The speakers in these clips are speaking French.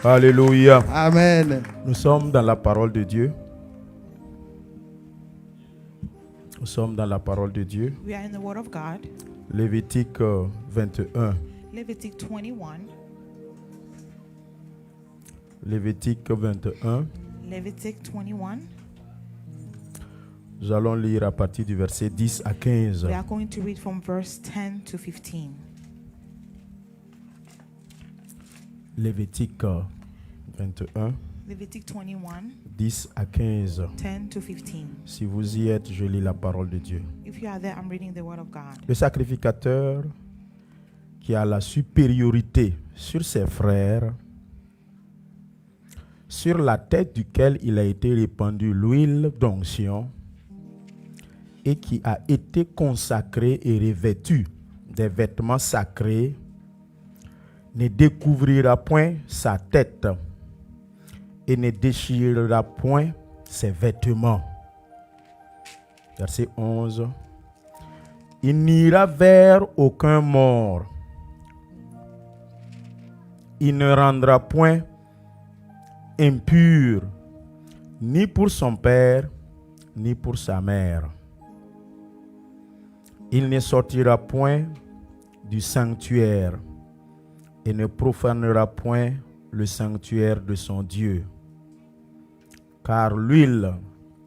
Alléluia. Amen. Nous sommes dans la parole de Dieu. Nous sommes dans la parole de Dieu. We are in the Word of God. Lévitique 21. Leviticus 21. Lévitique 21. Leviticus 21. Nous allons lire à partir du verset 10 à 15. We are going to read from verse 10 to 15. Lévitique 21, Leviticus 21, 10 à 15. 10 to 15. Si vous y êtes, je lis la parole de Dieu. If you are there, I'm reading the Word of God. Le sacrificateur qui a la supériorité sur ses frères, sur la tête duquel il a été répandu l'huile d'onction et qui a été consacré et revêtu des vêtements sacrés, ne découvrira point sa tête et ne déchirera point ses vêtements. Verset 11. Il n'ira vers aucun mort. Il ne rendra point impur ni pour son père ni pour sa mère. Il ne sortira point du sanctuaire et ne profanera point le sanctuaire de son Dieu. Car l'huile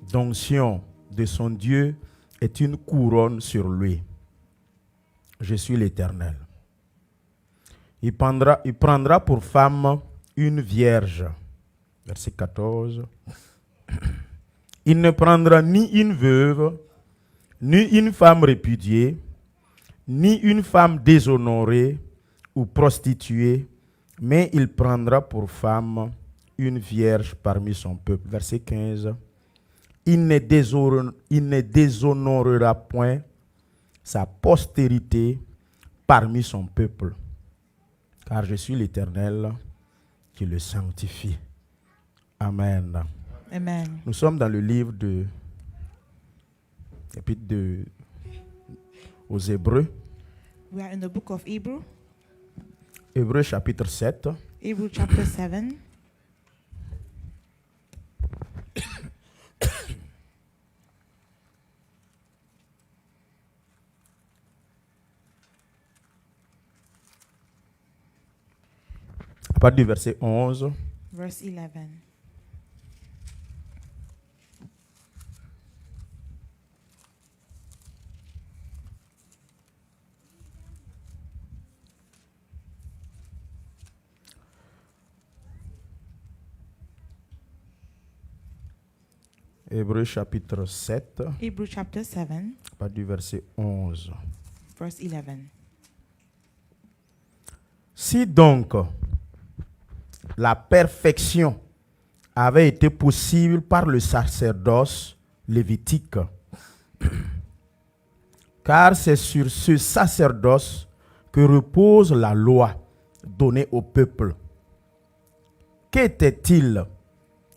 d'onction de son Dieu est une couronne sur lui. Je suis l'Éternel. Il prendra pour femme une vierge. Verset 14. Il ne prendra ni une veuve, ni une femme répudiée, ni une femme déshonorée ou prostituée, mais il prendra pour femme une vierge parmi son peuple. Verset 15. Il ne déshonorera point sa postérité parmi son peuple, car je suis l'Éternel qui le sanctifie. Amen. Amen. Nous sommes dans le livre aux Hébreux. We are in the book of Hebrew. Hébreux chapitre 7. Hebrew chapter 7. À partir du verset 11. Verse 11. Hébreux chapitre 7. Hebrew chapter 7. À partir du verset 11. Verse 11. Si donc la perfection avait été possible par le sacerdoce lévitique, car c'est sur ce sacerdoce que repose la loi donnée au peuple, qu'était-il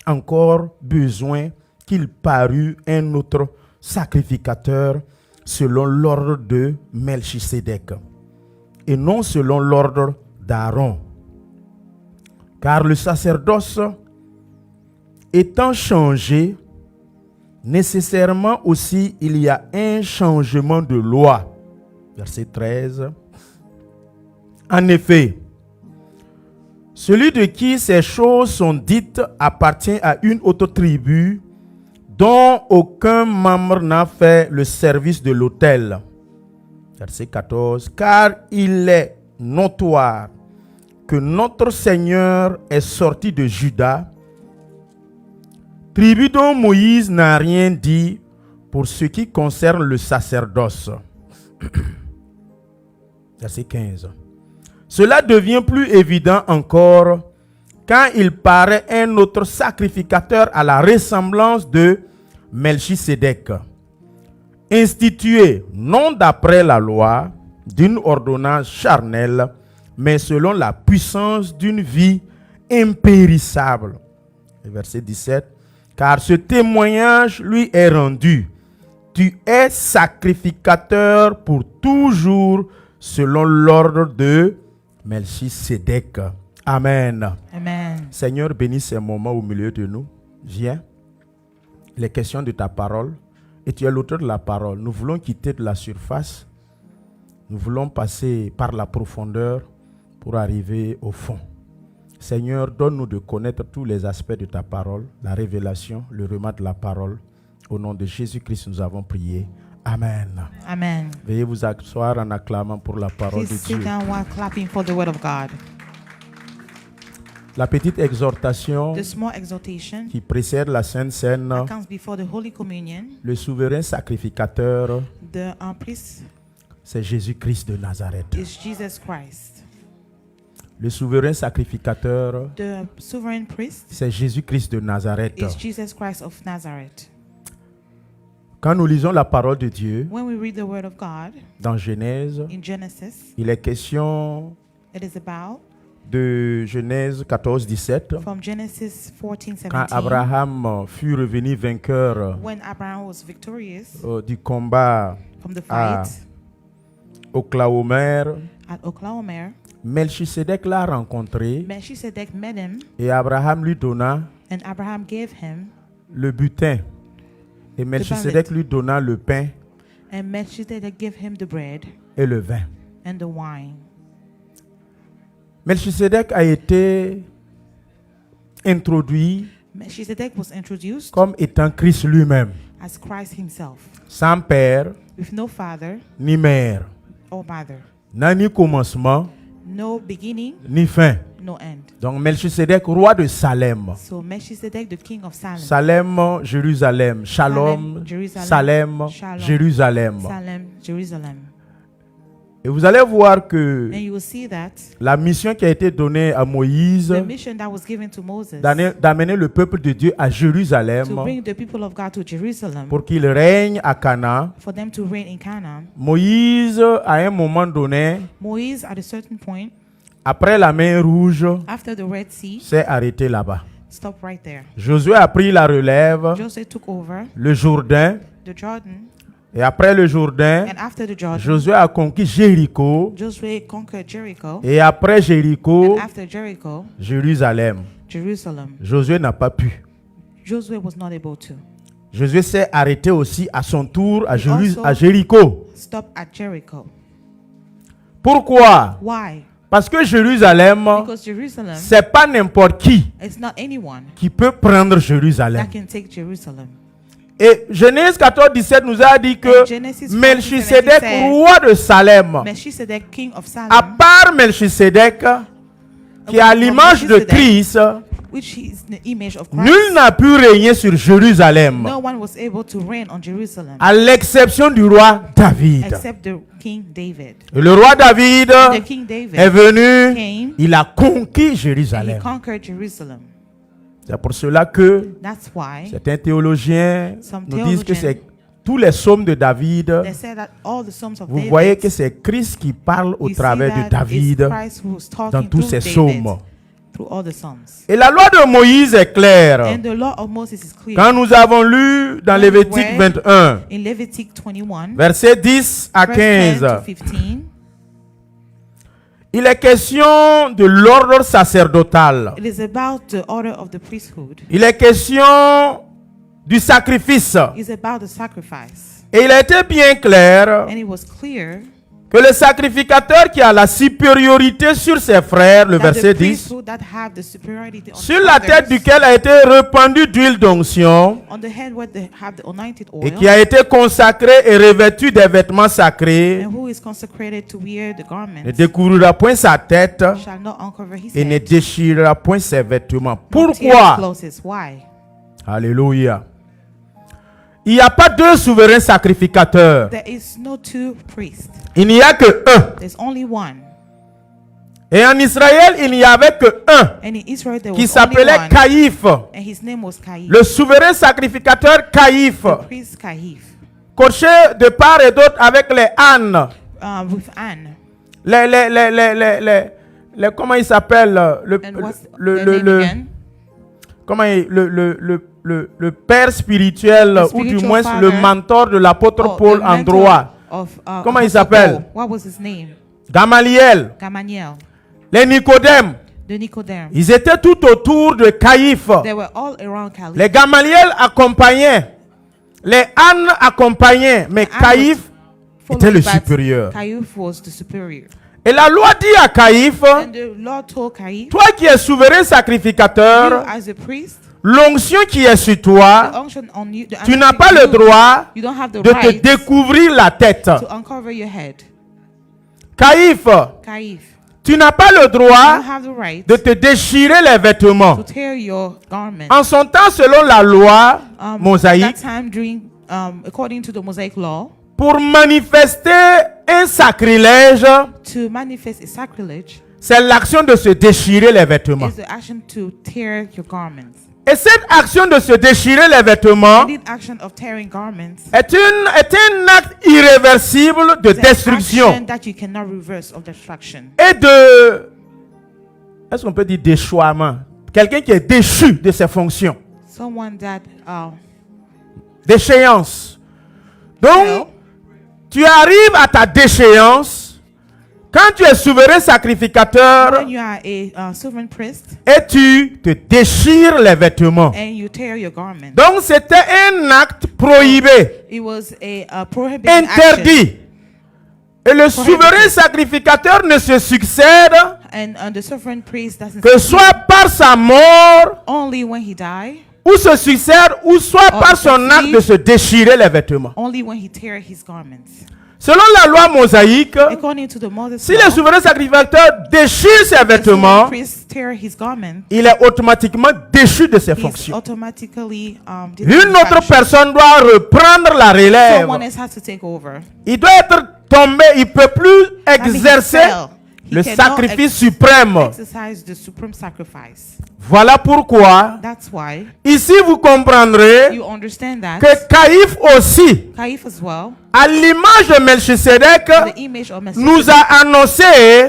encore besoin qu'il parût un autre sacrificateur selon l'ordre de Melchisédek et non selon l'ordre d'Aaron? Car le sacerdoce étant changé, nécessairement aussi il y a un changement de loi. Verset 13. En effet, celui de qui ces choses sont dites appartient à une autre tribu dont aucun membre n'a fait le service de l'autel. Verset 14. Car il est notoire que notre Seigneur est sorti de Juda, tribu dont Moïse n'a rien dit pour ce qui concerne le sacerdoce. Verset 15. Cela devient plus évident encore quand il paraît un autre sacrificateur à la ressemblance de Melchisédek, institué non d'après la loi d'une ordonnance charnelle, mais selon la puissance d'une vie impérissable. Verset 17. Car ce témoignage lui est rendu. Tu es sacrificateur pour toujours selon l'ordre de Melchisédek. Amen. Amen. Seigneur, bénis ces moments au milieu de nous. Viens. Les questions de ta parole. Et tu es l'auteur de la parole. Nous voulons quitter de la surface. Nous voulons passer par la profondeur pour arriver au fond. Seigneur, donne-nous de connaître tous les aspects de ta parole, la révélation, le remat de la parole. Au nom de Jésus-Christ, nous avons prié. Amen. Amen. Veuillez vous asseoir en acclamant pour la parole Please de sit Dieu. down while clapping for the word of God. La petite exhortation The small exhortation qui précède la Sainte Seine, that comes before the Holy Communion, le souverain sacrificateur, the priest c'est Jésus-Christ de Nazareth. is Jesus Christ. Le souverain sacrificateur, The sovereign priest c'est Jésus-Christ de Nazareth. is Jesus Christ of Nazareth. Quand nous lisons la parole de Dieu When we read the word of God dans Genèse, in Genesis, il est question it is about de Genèse 14, 17. from Genesis 14:17. Quand Abraham fut revenu vainqueur When Abraham was victorious du combat from the à fight Oklahomer, at Oklahoma, Melchisedec l'a rencontré Melchizedek met him, et Abraham lui donna and Abraham gave him, le butin. Et Melchisedec lui donna le pain and Melchizedek gave him the bread et le vin. and the wine. Melchisedec a été introduit Melchizedek was introduced comme étant Christ lui-même, as Christ himself, sans père with no father ni mère, or mother, n'a ni commencement no beginning, ni fin. no end. Donc Melchisedec, roi de Salem. So Melchizedek, the king of Salem, Salem, Jérusalem. Shalom, Salem, Jérusalem. Salem, Shalom. Jérusalem. Salem, Jerusalem. Et vous allez voir que And you will see that la mission qui a été donnée à Moïse the mission that was given to Moses d'amener le peuple de Dieu à Jérusalem to bring the people of God to Jerusalem pour qu'il règne à Canaan. for them to reign in Canaan. Moïse, à un moment donné, Moïse, at a certain point, après la mer Rouge, after the Red Sea, s'est arrêté là-bas. stop right there. Josué a pris la relève, Joseph took over le Jourdain, the Jordan, et après le Jourdain, and after the Jordan, Josué a conquis Jéricho, Joshua conquered Jericho, et après Jéricho, and after Jericho, Jérusalem. Jerusalem. Josué n'a pas pu. Joshua was not able to Josué s'est arrêté aussi à son tour à also- Jéricho. stop at Jericho. Pourquoi? Why? Parce que Jérusalem, Because Jerusalem c'est pas n'importe qui is not anyone qui peut prendre Jérusalem. that can take Jerusalem. Et Genèse 14, 17 nous a dit And que Genesis 14:17 Melchisedec, said, roi de Salem, Melchizedek, king of Salem, à part Melchisedec, qui est à l'image de Christ, which is the image of Christ, nul n'a pu régner sur Jérusalem, no one was able to reign on Jerusalem à l'exception du roi David. except the King David. Et le roi David The King David est venu, came il a conquis and he Jérusalem. conquered Jerusalem. C'est pour cela que That's why certains théologiens Some nous disent que theologians- c'est tous les psaumes de David. they said that all the Psalms of Vous David, voyez que c'est Christ qui parle au we see travers de that David it's Christ who's dans talking tous through ces David psaumes. through all the Psalms. Et la loi de Moïse est claire. And the law of Moses is clear. Quand nous avons lu dans When we Lévitique read 21, In Leviticus 21, versets 10 à verse 10 to 15, 15, il est question de l'ordre sacerdotal. it is about the order of the priesthood. Il est question du sacrifice. It's about the sacrifice. Et il a été bien clair And it was clear que le sacrificateur qui a la supériorité sur ses frères, le that verset the 10, priesthood that have the superiority on sur la tête others, duquel a été répandue d'huile d'onction on the head where they have the anointed et oil, qui a été consacré et revêtu des vêtements sacrés, and who is consecrated to wear the ne garments, découvrira point sa tête shall not uncover his et ne head, déchirera point ses vêtements. nor tear his Pourquoi? clothes. Why? Alléluia. Il n'y a pas deux souverains sacrificateurs. There is no two priests. Il n'y a que un. There's only one. Et en Israël, il n'y avait que un And in Israel there qui was only s'appelait one. Caïphe. And his name was Caïphe. Le souverain sacrificateur Caïphe, The priest Caïphe. coché de part et d'autre avec les ânes. With Anne. Comment il s'appelle And what's the name again? comment le père spirituel The ou du spiritual moins father. le mentor de l'apôtre Oh, Paul the en mentor droit, of, Comment il Apostle s'appelle? Paul. What was his name? Gamaliel, Gamaliel. les Nicodème, the Nicodem. Ils étaient tout autour de Caïphe. They were all around Caïphe. Les Gamaliel accompagnaient. Les Anne accompagnaient. Mais Anne Caïphe était le But supérieur. Caïphe was the superior. Et la loi dit à Caïphe, And the Lord told Caïphe, toi qui es souverain you sacrificateur, as a priest, l'onction qui est sur the toi, unction on you, the tu n'as anointing pas on le you, droit you don't have the de te right découvrir la tête. to uncover your head. Caïphe, Caïphe, tu n'as pas le you droit don't have the right de te déchirer les vêtements. to tear your garment. En son temps, selon la loi That mosaïque, time during, according to the Mosaic law, pour manifester un sacrilège, to manifest a sacrilege c'est l'action de se déchirer les vêtements. is the action to tear your garments. Et cette action de se déchirer les vêtements And the action of tearing garments est un acte irréversible de is an destruction action that you cannot reverse of destruction. et de... Est-ce qu'on peut dire déchoiement? Quelqu'un qui est déchu de ses fonctions. Someone that Déchéance. Donc, well, tu arrives à ta déchéance quand tu es souverain sacrificateur when you are a sovereign priest et tu te déchires les vêtements. and you tear your garment. Donc, c'était un acte prohibé, It was a prohibited action. interdit. Et le souverain sacrificateur ne se succède And the sovereign priest doesn't que soit par sa mort, only when he died, ou se succède, ou soit Oh, par son acte de se déchirer les vêtements. only when he tear his garments. Selon la loi mosaïque, According to the Moses si law, le souverain sacrificateur déchire ses the sovereign vêtements, priest tear his garment, il est automatiquement déchu de ses he's fonctions. automatically Une autre personne doit reprendre la relève. Someone else has to take over. Il doit être tombé, il ne peut plus exercer He le cannot sacrifice suprême. exercise the supreme sacrifice. Voilà pourquoi, That's why ici vous comprendrez you understand that que Caïphe aussi, Caïphe as well, à l'image de Melchisedec, the image of nous Messiah, a annoncé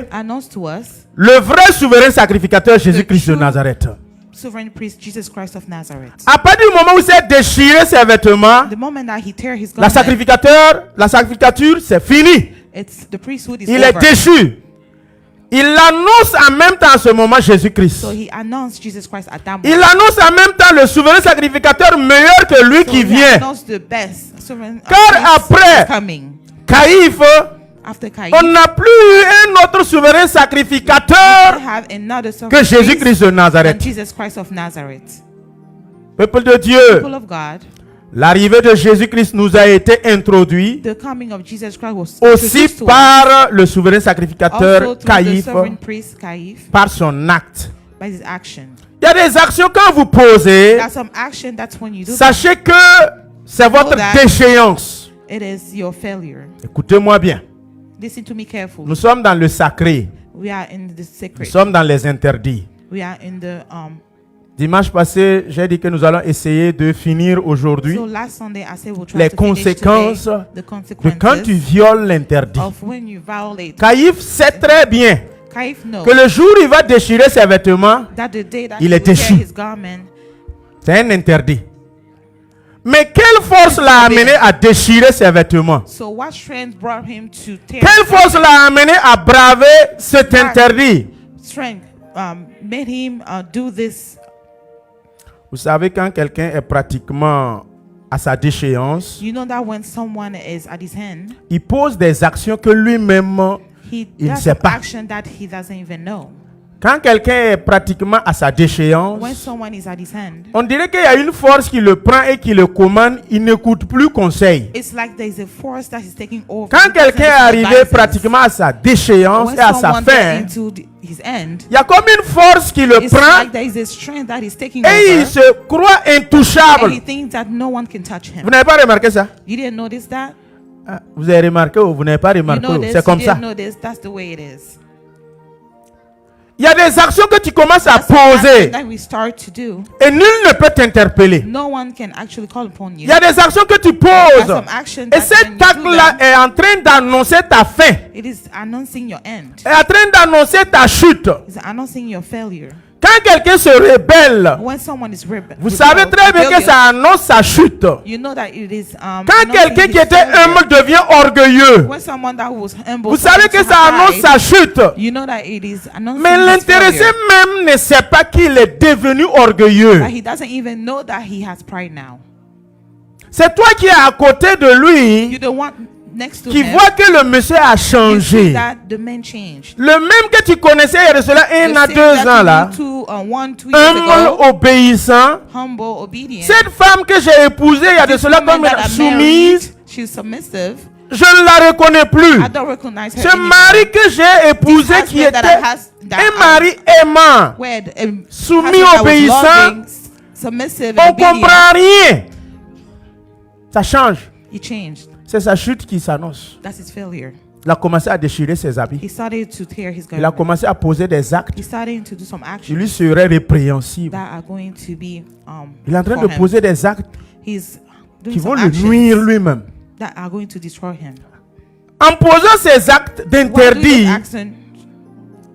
announced to us le vrai souverain sacrificateur Jésus-Christ de Nazareth. sovereign priest Jesus Christ of Nazareth. À partir du moment où il s'est déchiré ses vêtements, The moment that he tear his la sacrificature, c'est fini. it's the priesthood is Il est over. déchu. Il annonce en même temps en ce moment Jésus-Christ. So he announced Jesus Christ at that moment. Il annonce en même temps le souverain sacrificateur meilleur que lui So qui he vient. announced the best sovereign Car priest après- is coming. Caïphe, After Caïphe, on n'a plus eu un autre souverain we sacrificateur have another que sovereign Jésus-Christ priest de than Nazareth. Jesus Christ of Nazareth. Peuple de Dieu, People of God, l'arrivée de Jésus-Christ nous a été introduite the coming of Jesus Christ was aussi introduced to us par le souverain also sacrificateur through the Caïphe, sovereign priest Caïphe par son acte. by his action. Il y a des actions quand vous posez, That's some action. That's when you do. sachez que c'est votre that- déchéance. It is your failure. Écoutez-moi bien. Listen to me carefully. Nous sommes dans le sacré. We are in the Nous secret. sommes dans les interdits. We are in the Dimanche passé, j'ai dit que nous allons essayer de finir aujourd'hui So last Sunday I said we'll try les to finish conséquences today the de consequences quand tu violes l'interdit. of when you violate. Caïphe sait très bien Caïphe knows que le jour où il va déchirer ses vêtements, that the day that il he est will déchu. tear his garment, c'est un interdit. Mais quelle force l'a amené à déchirer ses vêtements? so what strength brought him to tear? Quelle his force l'a amené à braver cet interdit? strength made him do this? Vous savez, quand quelqu'un est pratiquement à sa déchéance, You know that when someone is at his hand, il pose des actions que lui-même, he Il ne does sait some pas. action that he doesn't even know. quand quelqu'un est pratiquement à sa When déchéance, someone is at his hand, on dirait qu'il y a une force qui le prend et qui le commande, il n'écoute plus conseil. it's like there is a force that is taking over. Quand He doesn't quelqu'un est listen to arrivé advices. pratiquement à sa déchéance When et à sa someone fin, gets into his end, il y a comme une force qui le it's prend like there is a strength that is taking et il over, se croit and he intouchable. thinks that no one can touch Vous him. n'avez pas remarqué ça? You didn't notice that? Ah, vous avez remarqué ou vous n'avez pas You remarqué? know this? C'est comme You ça. didn't know this? That's the way it is. Il y a des actions que tu commences à That's the action poser that we start to do. et nul ne peut t'interpeller. No one can actually call upon Il you. y a des actions que tu There's poses some action et that cet when you do acte-là them, est en train d'annoncer ta fin, it is announcing your end. est en train d'annoncer ta chute. It's announcing your failure. Quand quelqu'un se rebelle, When someone is vous savez très bien que ça annonce sa chute. you know that it is Quand announcing quelqu'un his qui était failure. humble devient orgueilleux, When someone that was humble vous savez starts que to ça annonce hide, sa chute. you know that it is announcing Mais his l'intéressé failure. même ne sait pas qu'il est devenu orgueilleux. That he doesn't even know that he has pride now. C'est toi qui es à côté de lui You're the one next to qui him. vois que le monsieur a You see changé. that the man changed. Le même que tu connaissais il y a de cela The 1 à same 2 that ans you là, knew to, 1-2 years ago, humble, obéissant. humble, obedient. Cette femme que j'ai épousée il y a de This cela woman comme that I soumise, married, she's submissive. je ne la reconnais plus. I don't recognize her Ce anymore. mari que j'ai épousé This qui husband that était I has- that un I mari aimant, wed, soumis, husband that was obéissant, loving, submissive, on and ne obedient. comprend rien. Ça change. He changed. C'est sa chute qui s'annonce. That's his failure. Il a commencé à déchirer ses habits. He started to tear his Il a garment. commencé à poser des actes He started to do some qui actions lui seraient répréhensibles. that are going to be Il est en train for de him. poser des actes He's doing qui vont some le actions nuire lui-même. that are going to destroy him. En posant ces actes While doing d'interdit, the action,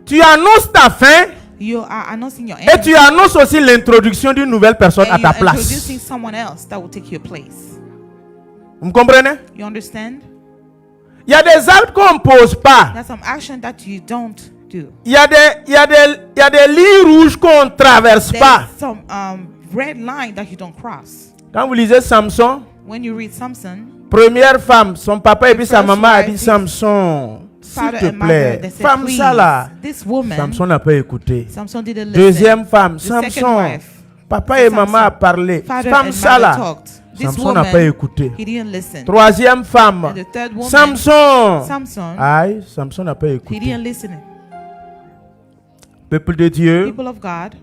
tu annonces ta fin you are announcing your et end, tu annonces aussi l'introduction d'une nouvelle personne à and ta you're place. introducing someone else that will take your place. Vous me comprenez? You understand? Il y a des actes qu'on ne pose pas. There's some action that you don't do. Il y a des lignes rouges qu'on ne traverse pas. There's some red line that you don't cross. Quand vous lisez Samson, When you read Samson, première femme, son papa et puis sa first maman a wife, dit his Samson, s'il father te and mother, plaît, they said, femme please, ça là. this woman, Samson n'a pas écouté. Samson didn't listen. Deuxième femme, The second Samson, wife, papa et Samson, maman a parlé. father Femme and ça mother là. talked. This Samson n'a woman, pas écouté. he didn't listen. Troisième femme, And the third woman, Samson. Samson, Aïe, Samson n'a pas he écouté. didn't listen. Peuple de Dieu, People of God,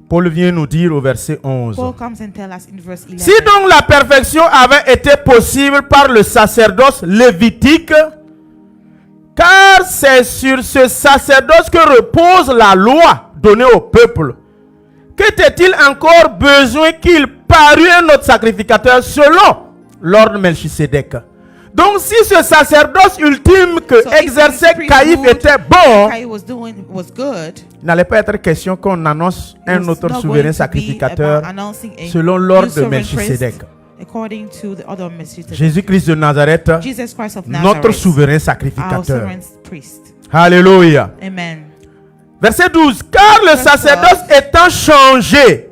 Paul vient nous dire au verset 11. Paul comes and tells us in verse 11. Si donc la perfection avait été possible par le sacerdoce lévitique, car c'est sur ce sacerdoce que repose la loi donnée au peuple, qu'était-il encore besoin qu'il parût un autre sacrificateur selon l'ordre Melchisédek? Donc si ce sacerdoce ultime que So if exerçait this Caïphe priesthood était bon, Cain was doing was good, il n'allait pas être question qu'on annonce un it's autre not souverain going to be sacrificateur about announcing a selon l'ordre new de sovereign priest Melchisédek. according to the order of Melchizedek. Jésus-Christ de Nazareth, Jesus Christ of notre Nazareth, souverain our sacrificateur. sovereign priest. Alléluia. Amen. Verset 12. Car le Verse sacerdoce étant changé.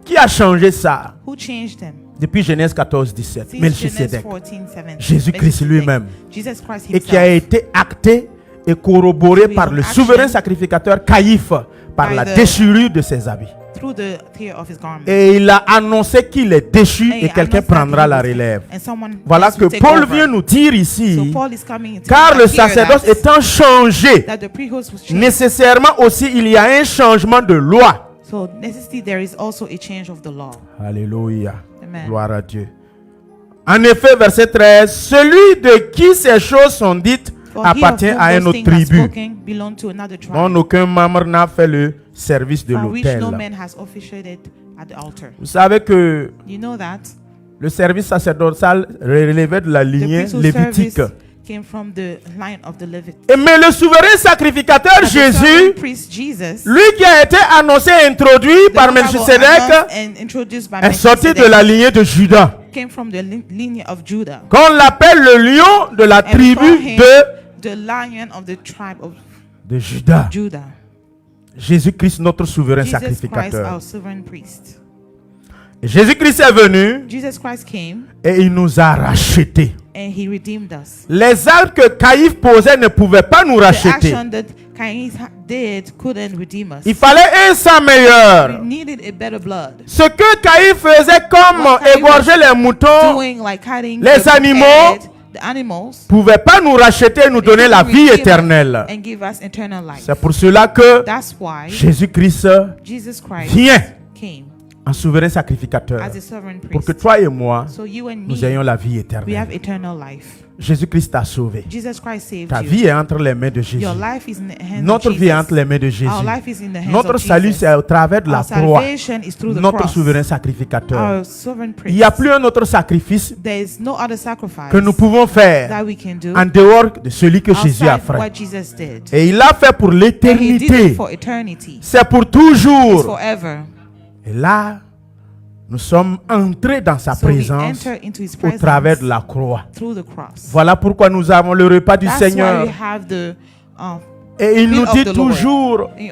Qui a changé ça? Who changed him? Depuis Genèse 14, 17. Since Melchisédek. Genesis 14:7. Jésus-Christ lui-même. Jesus Christ Et qui a himself. été acté et corroboré With par le action souverain sacrificateur Caïphe par by la the- déchirure de ses habits. Through the tear of his garment. Et il a annoncé qu'il est déchu And et he quelqu'un announced that prendra he la was- relève. and someone Voilà else que will take Paul over. vient nous dire So ici. Paul is coming to Car le here sacerdoce that- étant changé, that the priesthood was changed. nécessairement aussi il y a un changement de loi. So necessity there is also a change of the law. Alléluia. Amen. Gloire à Dieu. En effet, verset 13, celui de qui ces choses sont dites For he appartient of whom à un those autre things are tribu, spoken belong to another tribe, dont aucun membre n'a fait le service de for which l'autel. no man has officiated at the altar. Vous savez que You know that le service sacerdotal relevait de la the lignée priesthood lévitique. service came from the line of the Levite. Mais le souverain sacrificateur But the sovereign Jésus, priest Jesus, lui qui a été annoncé et introduit the par one that was Melchisédek, announced and introduced by est sorti de Melchizedek, la lignée de Judas. came from the lineage of Judah. Qu'on l'appelle le lion de la And we call tribu him the lion of the tribe of de Judas. Judah. Jésus-Christ, notre souverain Jesus Christ, sacrificateur. our sovereign priest. Jésus-Christ est venu Jesus Christ came et il nous a rachetés. and he redeemed us. Les actes que Caïphe posait ne pouvaient pas nous The racheter. action that Cain did couldn't redeem us. Il fallait un sang We meilleur. needed a better blood. Ce que Caïphe faisait comme What Caïn égorger les moutons Doing like cutting les the animaux head, the animals, ne pouvait pas nous racheter et nous donner la vie redeem us éternelle. and give us eternal life. C'est pour cela que That's why Jésus-Christ Jesus Christ vient came en souverain sacrificateur, as a sovereign pour que priest. toi et moi, So you and nous me, ayons la vie we éternelle. have eternal life. Jésus-Christ t'a sauvé. Jesus Christ saved Ta you. vie est entre les mains de Jésus. Your life is in the hands Notre of vie est Jesus. entre les mains de Jésus. Our life is in the hands Notre of salut, Jesus. c'est au travers de la Our croix. salvation is through the Notre cross. souverain sacrificateur. Our sovereign Il n'y a priest. plus un autre sacrifice There is no other sacrifice que nous pouvons faire that we can do en dehors de celui que Jésus a outside fait. what Jesus did. Et il l'a fait pour And he did l'éternité. it for eternity. C'est pour It's toujours. forever. Et là, nous sommes entrés dans sa So we présence enter into his au travers de presence la croix. through the cross. Voilà pourquoi nous avons le repas du That's why Seigneur. we have the Et il meal nous of dit the Lord. toujours, He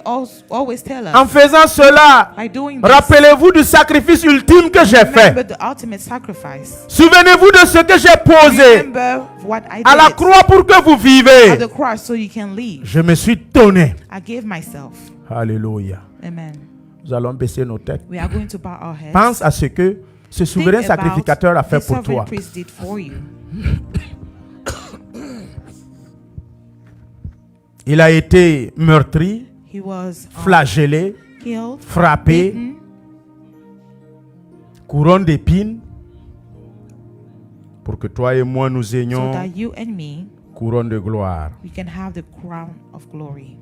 always tell en us, faisant cela, by doing this, rappelez-vous du sacrifice ultime que j'ai remember fait. the ultimate sacrifice. Souvenez-vous de ce que j'ai posé Remember what I à la did croix pour que vous at vivez. the cross so you can live. Je me suis donné. I gave myself. Alléluia. Amen. Nous allons baisser nos têtes. We are going to bow our heads. Pense à ce que ce souverain Think about sacrificateur a fait the pour sovereign toi. priest did for you. Il a été meurtri, He was flagellé, killed, frappé, beaten, couronne d'épines, pour que toi et moi nous so ayons that you and me, couronne de gloire. we can have the crown of glory.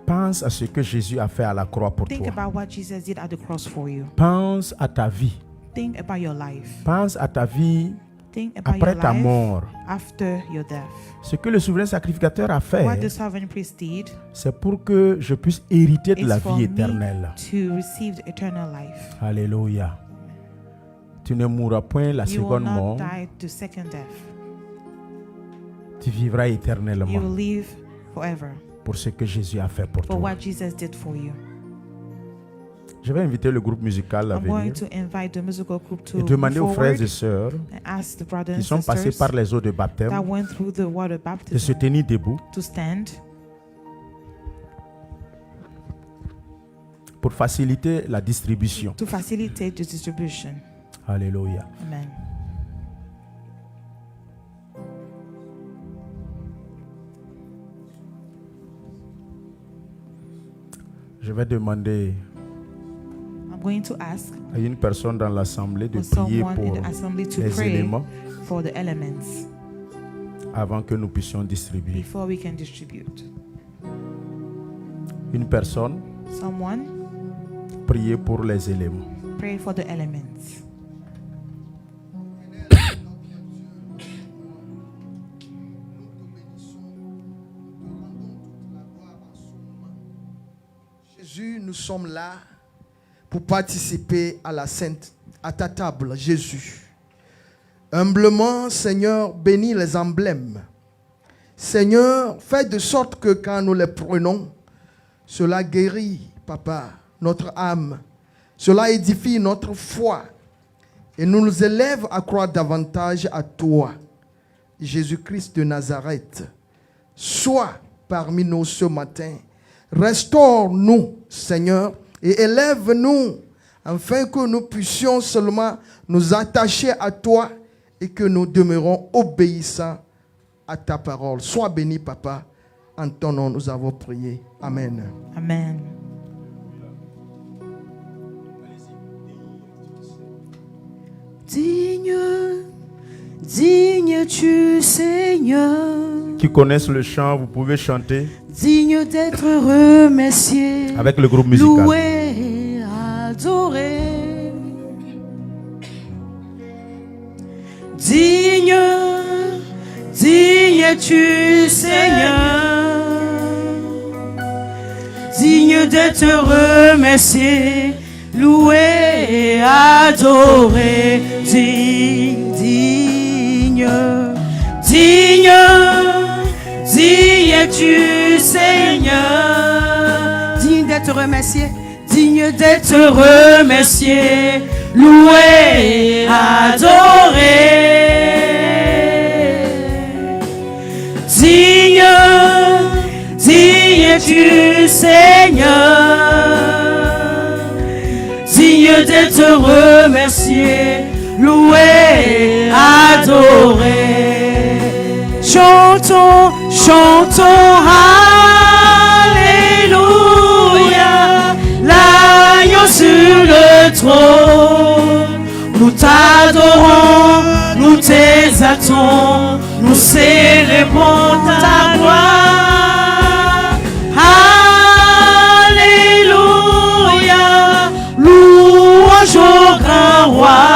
Pense à ce que Jésus a fait à la croix pour Think toi. about what Jesus did at the cross for you. Pense à ta vie. Think about your life. Pense à ta vie Think about après your ta life mort. after your death. Ce que le souverain sacrificateur a What fait, the sovereign priest did c'est pour que je puisse hériter de is la for vie me éternelle. to receive the eternal life. Alléluia. Tu ne mourras point la You will seconde not mort. die the second death. Tu vivras You éternellement will live forever pour ce que Jésus a fait pour for toi. what Jesus did for you. Je vais inviter le groupe musical à I'm going venir to invite the musical group to et move demander aux frères forward et sœurs and ask the brothers qui and sont passés sisters par les eaux de that baptême went through the water de se baptism tenir debout to stand pour faciliter la distribution. to facilitate the distribution. Alléluia. Amen. Je vais demander I'm going to ask à une personne dans l'assemblée de for prier someone in pour the assembly to les pray éléments for the elements avant que nous puissions distribuer. before we can distribute. Une personne, Someone prier pour les éléments. pray for the elements. Jésus, nous sommes là pour participer à la sainte, à ta table, Jésus. Humblement, Seigneur, bénis les emblèmes. Seigneur, fais de sorte que quand nous les prenons, cela guérit, Papa, notre âme. Cela édifie notre foi et nous élève à croire davantage à toi, Jésus-Christ de Nazareth. Sois parmi nous ce matin. Restaure-nous, Seigneur, et élève-nous, afin que nous puissions seulement nous attacher à toi et que nous demeurons obéissants à ta parole. Sois béni, Papa. En ton nom, nous avons prié. Amen. Amen. Digne, digne tu Seigneur, Qui connaissent le chant, vous pouvez chanter digne d'être remercié, avec le groupe musical. loué, adoré. Digne, digne tu Seigneur, digne d'être remercié, loué, adoré. Digne, digne, digne, digne tu Seigneur, digne d'être remercié, digne d'être remercié, loué, adoré. Digne, digne tu Seigneur, digne d'être remercié, loué, adoré. Chantons, chantons, alléluia, l'agneau sur le trône. Nous t'adorons, nous t'exaltons, nous célébrons ta gloire. Alléluia, louange au grand roi.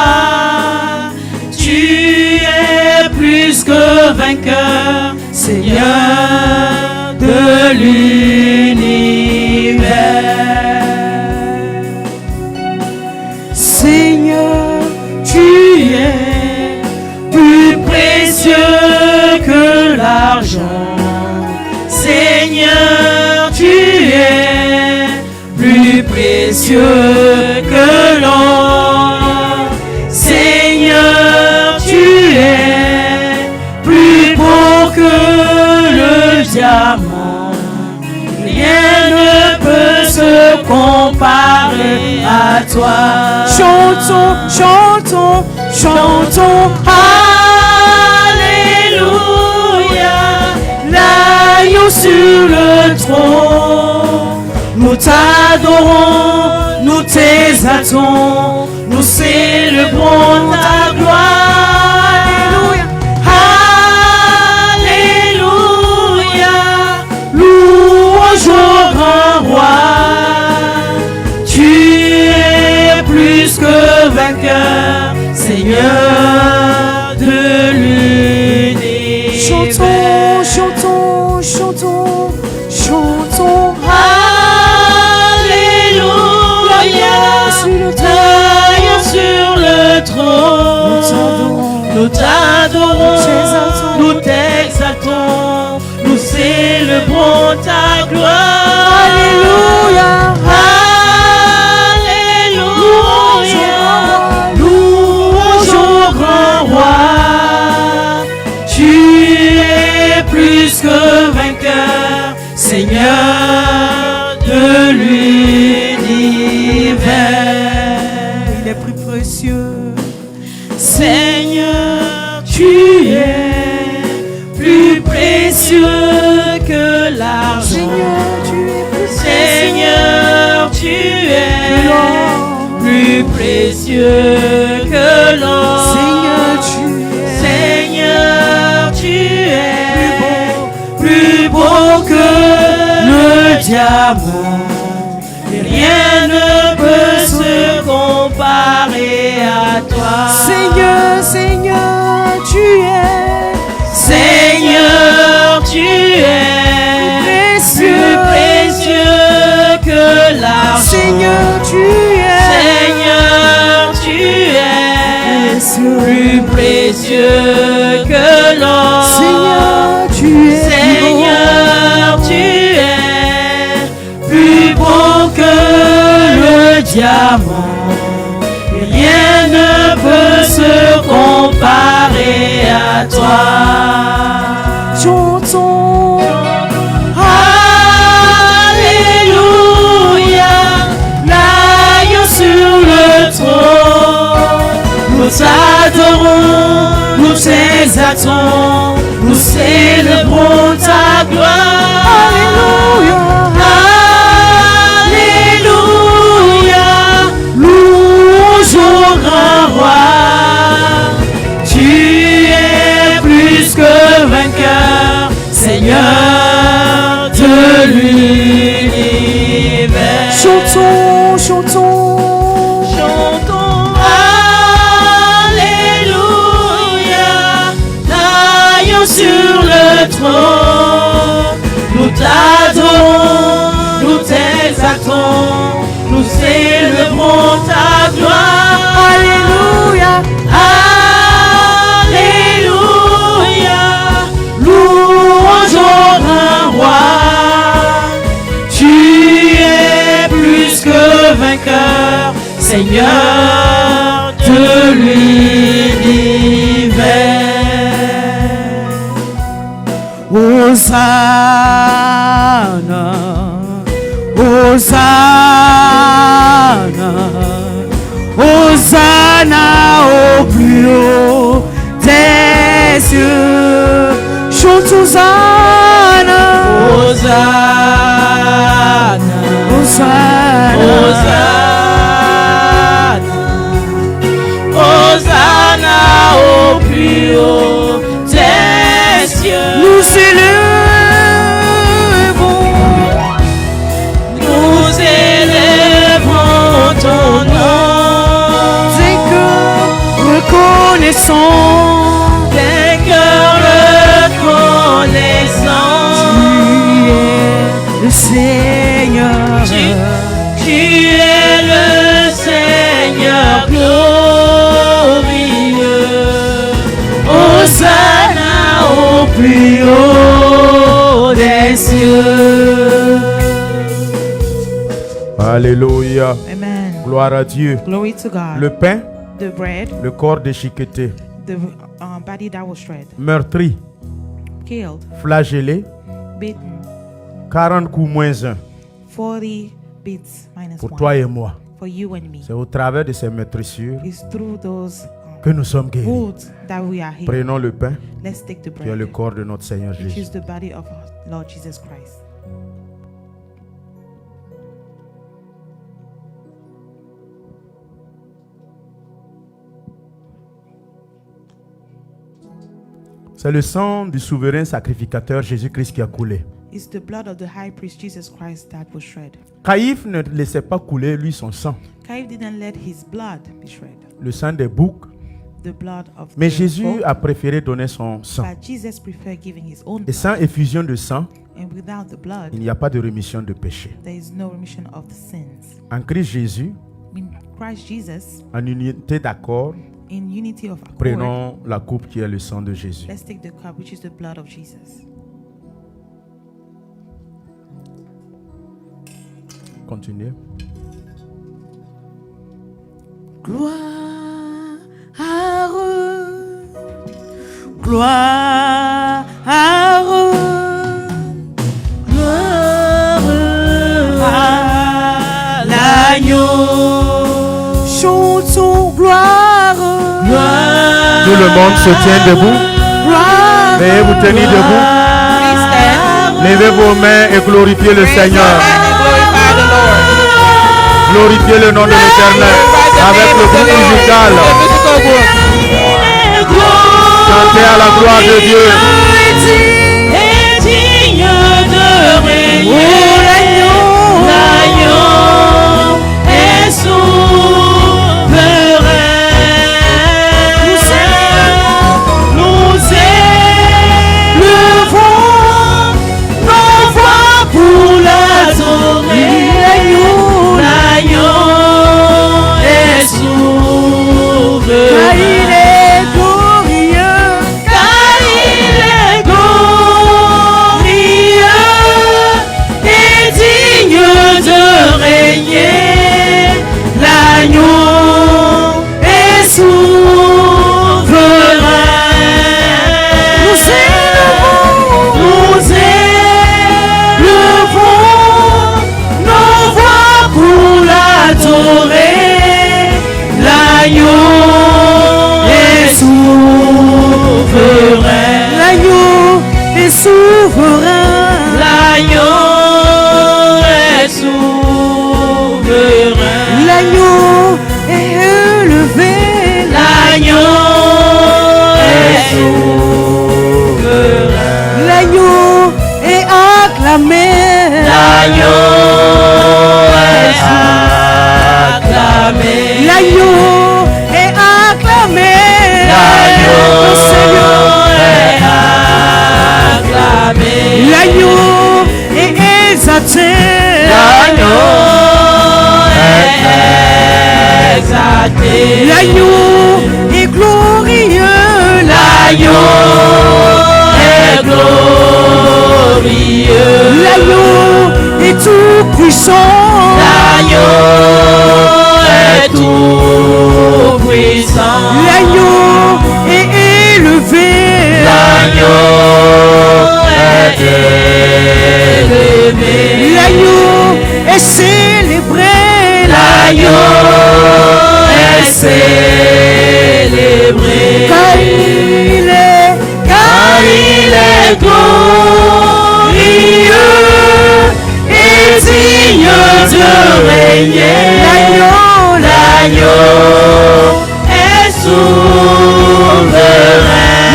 Tu es plus que vainqueur, Seigneur de l'univers. Seigneur, tu es plus précieux que l'argent. Seigneur, tu es plus précieux que l'or. Seigneur, tu es plus beau que le diamant. Rien ne peut se comparer à toi. Chantons, chantons, chantons, Alléluia, l'agneau sur le trône. Nous t'adorons, nous t'exaltons, nous célébrons ta gloire. Alléluia, louange au grand roi. Tu es plus que vainqueur, Seigneur de l'univers. Chantons, chantons, chantons, chantons. Alléluia, l'agneau sur le trône. Nous t'adorons, nous t'exaltons, nous célébrons ta gloire. Alléluia. Plus que vainqueur, Seigneur de l'univers. Il est plus précieux. Seigneur, tu es plus précieux que l'argent. Seigneur, tu es plus précieux que l'or. Seigneur, tu es plus beau que le diamant. Et rien ne peut se comparer à toi. Seigneur, Seigneur, tu es. Seigneur, tu es plus précieux que l'argent. Seigneur, tu es. Seigneur, tu es plus précieux que l'or. Seigneur, tu es. Seigneur, tu es plus beau que le diamant. Et rien ne peut se comparer à toi. Chantons. Alléluia, l'agneau sur le trône. Nous t'adorons, nous t'exaltons, nous célébrons ta gloire. Alléluia, Alléluia, louange au grand roi. Tu es plus que vainqueur, Seigneur de l'univers. Chantons, chantons, chantons. Sur le trône, nous t'adorons, nous t'exaltons, nous célébrons ta gloire. Alléluia, Alléluia, louange au grand roi. Tu es plus que vainqueur, Seigneur de l'univers. Hosanna, Hosanna, Hosanna au plus haut des cieux. Chante Hosanna, Hosanna, Hosanna, haut des cieux. Nous élevons. Nous élèverons ton nom. Des cœurs reconnaissants. Des cœurs reconnaissants. Le Seigneur. Tu es le Seigneur glorieux. Hosanna au plus haut des cieux. Alléluia. Amen. Gloire à Dieu. Glory to God. Le pain, The bread, le corps déchiqueté, the body that was shred, meurtri, killed, flagellé, beaten, 40 coups moins 1 40 beats minus pour 1 toi et moi. for you and me. C'est au travers de ces meurtrissures It's through those que nous sommes guéris. wounds that we are healed. Prenons le pain, Let's take the qui est le bread, corps de notre Seigneur which Jésus. is the body of our Lord Jesus Christ. C'est le sang du souverain sacrificateur Jésus-Christ qui a coulé. It's the blood of the high priest Jesus Christ that was shed. Caïphe ne laissait pas couler, lui, son sang. Cain didn't let his blood be shed, Le sang des boucs. the blood of Mais the Jésus goat, a préféré donner son sang. but Jesus preferred giving his own Et blood. sans effusion de sang, And without the blood, il n'y a pas de rémission de péché. there is no remission of the sins. En Christ Jésus, In Christ Jesus, en unité d'accord, in unity of accord, prenons la coupe qui est le sang de Jésus. let's take the cup, which is the blood of Jesus. Continuez. Gloire, gloire, gloire à l'agneau. Chantons gloire, Gloire, Tout le monde se tient debout. gloire. Veuillez vous tenir debout. Please stand. Levez vos mains et glorifiez le Seigneur. Glorify the Lord. Glorifiez le nom de l'Éternel avec le groupe musical. Chantez à la gloire de Dieu. est digne de régner. L'agneau est souverain. Nous élevons nos voix pour l'adorer. L'agneau est souverain. Car il est glorieux. Car il est glorieux et digne de régner. L'agneau est souverain. Nous élevons nos voix pour l'adorer. L'agneau est souverain. L'agneau est souverain. L'agneau est souverain. L'agneau est élevé. L'agneau est souverain. L'agneau est acclamé. L'agneau est acclamé. L'agneau est acclamé. L'agneau Le Seigneur. est acclamé. L'agneau est exalté. L'agneau est exalté. L'agneau est glorieux. L'agneau est glorieux. L'agneau est tout puissant. L'agneau est tout puissant. L'agneau est élevé. L'agneau est élevé. L'agneau est célébré. L'agneau est célébré. Car il est glorieux et digne de régner. L'agneau est souverain.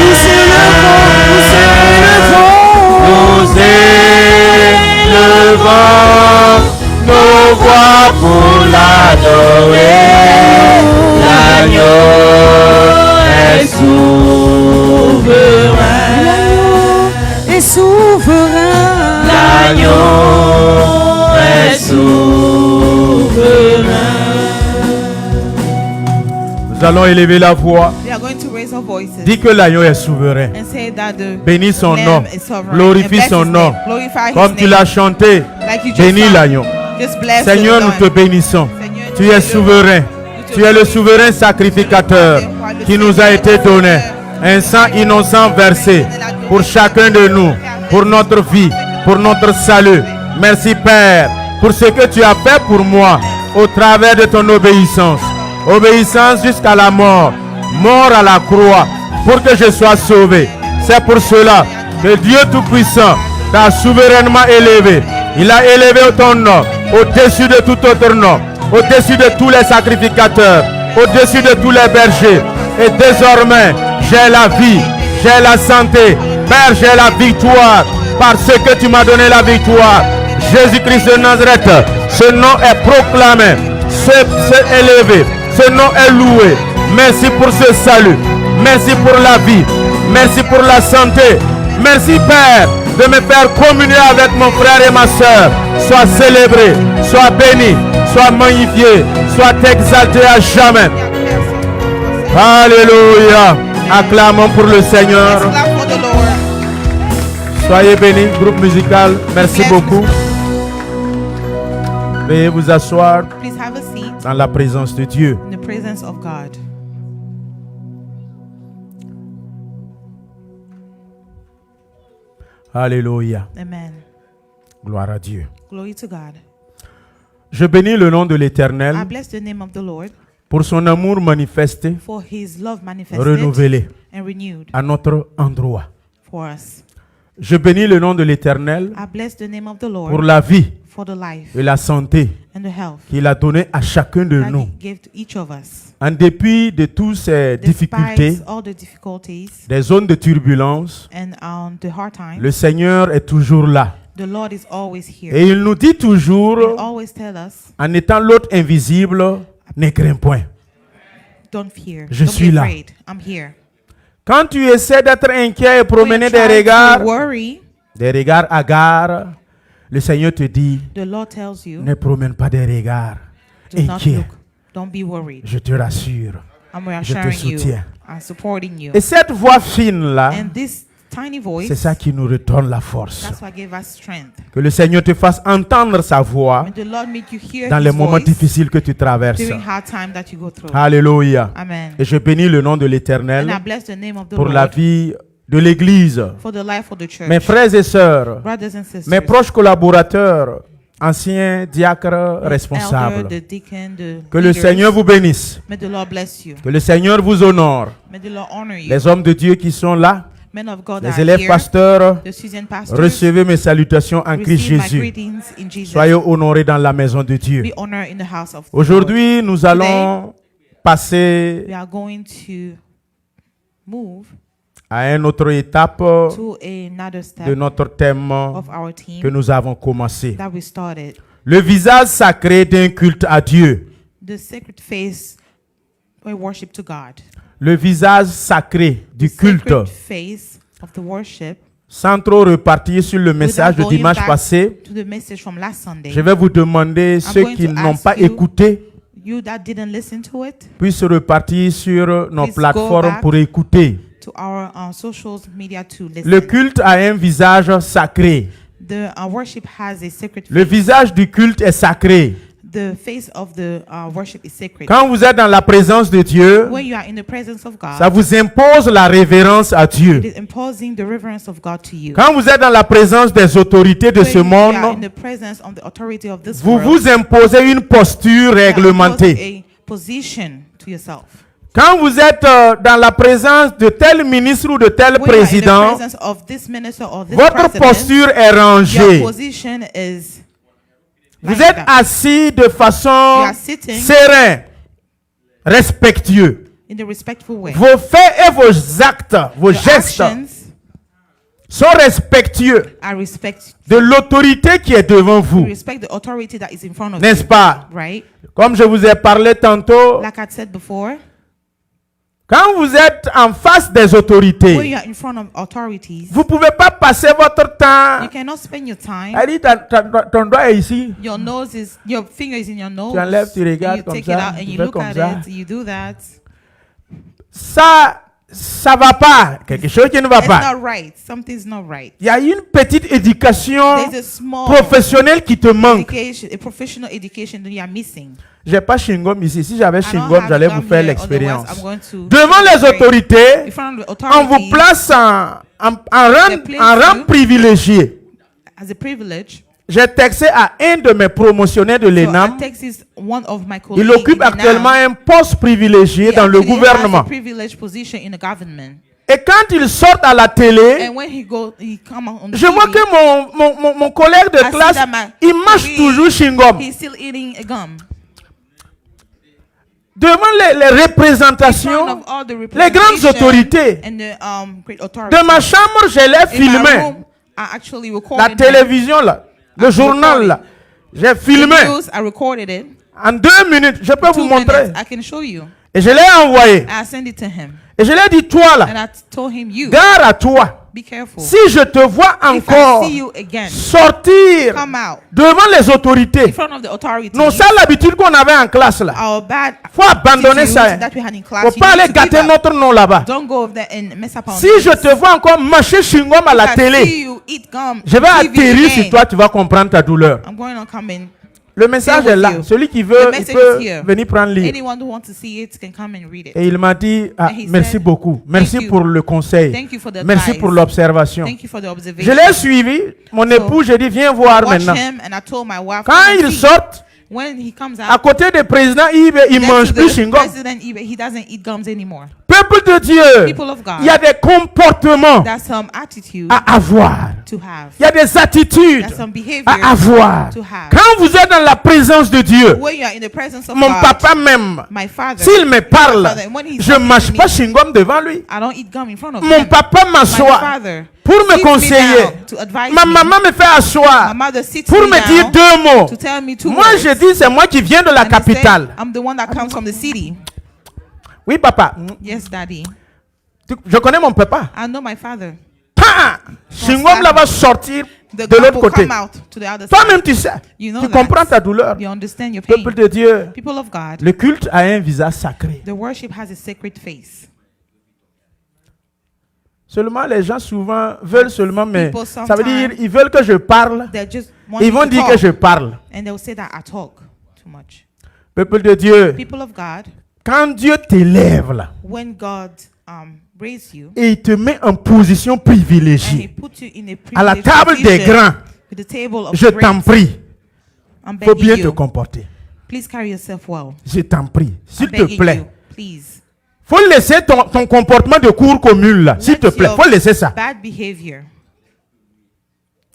Nous allons élever la voix. We are going to raise our voices Dis que l'agneau est souverain. and say that the Bénis son nom. Lamb is sovereign. Glorifie And bless son his nom. name. Glorify Comme his tu name. l'as chanté, Like you just bénis sang. l'agneau. Just bless Seigneur, the nous te Lord. bénissons. Seigneur, Tu nous es te souverain. bénissons. Tu es le souverain sacrificateur qui nous a été donné. Un sang innocent versé pour chacun de nous, pour notre vie, pour notre salut. Merci Père pour ce que tu as fait pour moi au travers de ton obéissance. Obéissance jusqu'à la mort. Mort à la croix pour que je sois sauvé. C'est pour cela que Dieu Tout-Puissant t'a souverainement élevé. Il a élevé ton nom au-dessus de tout autre nom, au-dessus de tous les sacrificateurs, au-dessus de tous les bergers. Et désormais, j'ai la vie, j'ai la santé. Père, j'ai la victoire parce que tu m'as donné la victoire. Jésus-Christ de Nazareth, ce nom est proclamé, c'est élevé, ce nom est loué. Merci pour ce salut, merci pour la vie, merci pour la santé. Merci Père de me faire communier avec mon frère et ma soeur. Sois célébré, sois béni, sois magnifié, sois exalté à jamais. Alléluia. Acclamons pour le Seigneur. Let's clap for the Lord. Soyez bénis, groupe musical. Merci beaucoup. Veuillez vous asseoir Please have a seat dans la présence de Dieu. in the presence of God. Alléluia. Amen. Gloire à Dieu. Glory to God. Je bénis le nom de I l'Éternel bless the name of the Lord pour son amour manifesté, for his love manifested renouvelé and renewed à notre endroit. for us. Je bénis le nom de l'Éternel I bless the name of the pour Lord la vie for the life et la santé and the health qu'il a donné à chacun de that nous. he gave to each of us. En dépit de toutes ces difficultés, Despite all the difficulties des zones de turbulence, and the hard times, le Seigneur est toujours là. the Lord is always here. Et il nous dit He toujours, always tell us, en étant l'autre invisible, ne crains point. don't fear. Je Don't suis be là. afraid. I'm here. Quand tu essaies d'être inquiet et When promener you des try regards, to worry, hagards, le Seigneur te dit, the Lord tells you, ne promène pas des regards do not inquiets. look. Don't be worried. Je te rassure. I'm Je te reassuring you. soutiens. I'm supporting you. Et cette voix fine-là, And this tiny voice, c'est ça qui nous redonne la force. that's what gave us strength. Que le Seigneur te fasse entendre sa voix May the Lord make you hear dans his les moments voice difficiles que tu traverses. during hard time that you go through. Alléluia. Amen. Et je bénis le nom de And I l'Éternel bless the name of the pour la Lord vie de l'Église. for the life of the church. Mes frères et sœurs, Brothers and sisters, mes proches collaborateurs, anciens diacres the responsables, elder, the deacon, the que le leaders, Seigneur vous bénisse, may the Lord bless you. que le Seigneur vous honore. May the Lord honor you. Les hommes de Dieu qui sont là, Men of God les are élèves here, pasteurs, the Susan pastors, recevez mes salutations en Christ receive my Jésus. greetings in Jesus. Soyez honorés dans la maison de Dieu. Be honored in the house of the Lord. Aujourd'hui, nous allons passer We are going to move à une autre étape to another de step notre thème of our team que nous avons commencé. that we started. Le visage sacré d'un culte à Dieu. The sacred face or worship to God. Le visage sacré du The culte. sacred face of the worship. Sans trop repartir sur le message de Without going dimanche back passé, to the message from last Sunday. je vais vous demander, ceux going qui to n'ont ask pas you- écouté, You that didn't listen to it, puissent repartir sur nos Please go plateformes back. pour écouter. to our social media to listen. Le culte a un visage sacré. The worship has a sacred Le face. visage du culte est sacré. The face of the worship is sacred. Quand vous êtes dans la présence de Dieu, When you are in the presence of God, ça vous impose la révérence à Dieu. it is imposing the reverence of God to you. Quand vous êtes dans la présence des autorités de When ce you are in monde, the presence of the authority of this vous world, vous imposez une posture you are réglementée. imposing a position to yourself. Quand vous êtes dans la présence de tel ministre ou de tel When you are in the président, presence of this minister or this votre president, posture est your rangée. position is Vous like êtes that. assis de You façon are sitting serein, respectueux. in the respectful way. Vos faits et vos actes, vos Your gestes actions sont respectueux are respect. de l'autorité qui est devant You vous. respect the authority that is in front of N'est-ce you, pas? right? Comme je vous ai parlé tantôt, Like I said before, quand vous êtes en face des when autorités, you are in front of authorities, vous ne pouvez pas passer votre temps. you cannot spend your time. Elle dit, ton doigt est ici. Your nose is, your finger is in your nose. Tu enlèves, tu and regardes you comme take ça, it out and tu you fais look comme at ça. it. You do that. ça va pas. Quelque chose qui ne va It's pas. not right. Something's not right. Il y a une petite éducation There's a small professionnelle qui te manque. education, a professional education that you are missing. J'ai pas Shingom ici. Si j'avais I don't Shingom, have j'allais gum vous faire here, l'expérience. otherwise I'm going to Devant les demonstrate. autorités, In front of the on vous authorities, place en place rang you privilégié. as a privilege. J'ai texté à un de mes promotionnaires de So I l'ENAM. texted one of my colleagues. Il occupe in the actuellement NAM. un poste privilégié He dans le actually has a gouvernement. privileged position in the government. Et quand il sort à la télé, And when he come on the je vois TV, que mon collègue de I see classe, that my il mange colleague, toujours chewing-gum. he's still eating a gum. Devant les In front représentations, of all the les grandes representation autorités. and the great authorities. De ma chambre, je l'ai In my filmé. room, I actually La recorded it. télévision, là, le journal, là. J'ai The filmé. news, I recorded it. En 2 minutes, je peux 2 vous montrer. minutes, I can show you. Et je l'ai envoyé. I sent it to him. Et je l'ai dit, toi, là, And I told him, you, gare à toi. be careful. Si je te vois If encore I see you again, sortir come out devant les in autorités, front of the authorities. non, ça l'habitude qu'on avait en classe, là. Our bad Faut abandonner attitudes ça. that we had in class. Faut you pas need aller to give gâter up. notre nom là-bas. Don't go over there and mess up on Si je te vois encore mâcher chewing-gum à la see télé, you eat gum, je vais TV atterrir again, sur toi, tu vas comprendre ta douleur. I'm going to come in. Le message Stay est with là. you. Celui qui The veut, il message peut is here. venir prendre livre. Anyone who wants to see it can come and read it. Et il m'a dit, ah, And he merci said, beaucoup. Merci "Thank you. pour le conseil. Thank you for the Merci advice. pour l'observation. Thank you for the Je observation. l'ai suivi. Mon époux, j'ai dit, viens voir Watch maintenant. him, and I told my wife, Quand "Come and il see." sort, When he comes à out, côté des présidents, il next mange to plus the chewing-gum. president, he doesn't eat gums anymore. Peuple de Dieu, People of God, il y a des comportements that's some attitude à avoir. to have. Il y a des attitudes That's some behavior à avoir. to have. Quand vous êtes dans la présence de Dieu, When you are in the presence of mon God, papa même, my father, s'il me parle, my father, when he's je ne talking mange to pas me, chewing-gum devant lui. I don't eat gum in front of Mon him. papa My m'assoit father pour me sits me conseiller. down to advise Ma me. maman me fait My asseoir mother sits pour me me dire down 2 mots. to tell me 2 Moi, words. je dis, c'est moi qui viens de la And I say, capitale. I'm the one that comes from the city. Oui, papa. Yes, daddy. Je connais mon papa. I know my father. Chewing-gum là va sortir The de gum l'autre will côté. come out to the other Toi-même, side. tu sais. You know Tu that. comprends ta douleur. You understand your pain. Peuple de Dieu, People of God, le culte a un visage sacré. the worship has a sacred face. Seulement, les gens souvent veulent seulement, mais People ça veut dire, sometimes- ils veulent que je parle. They just want Ils me vont to dire talk, que je parle. and they'll say that I talk too much. Peuple de Dieu, People of God, quand Dieu t'élève là, when God raised you et il te met en position and He privilégiée, put you in à a la privileged table des position grands, with the table of je t'en greats, prie, I'm faut begging bien te you, comporter. please carry yourself well. Je t'en prie, s'il I'm te begging plaît. you, please. Faut laisser ton comportement de cour commune là, s'il te Let plaît. your Faut laisser ça. bad behavior.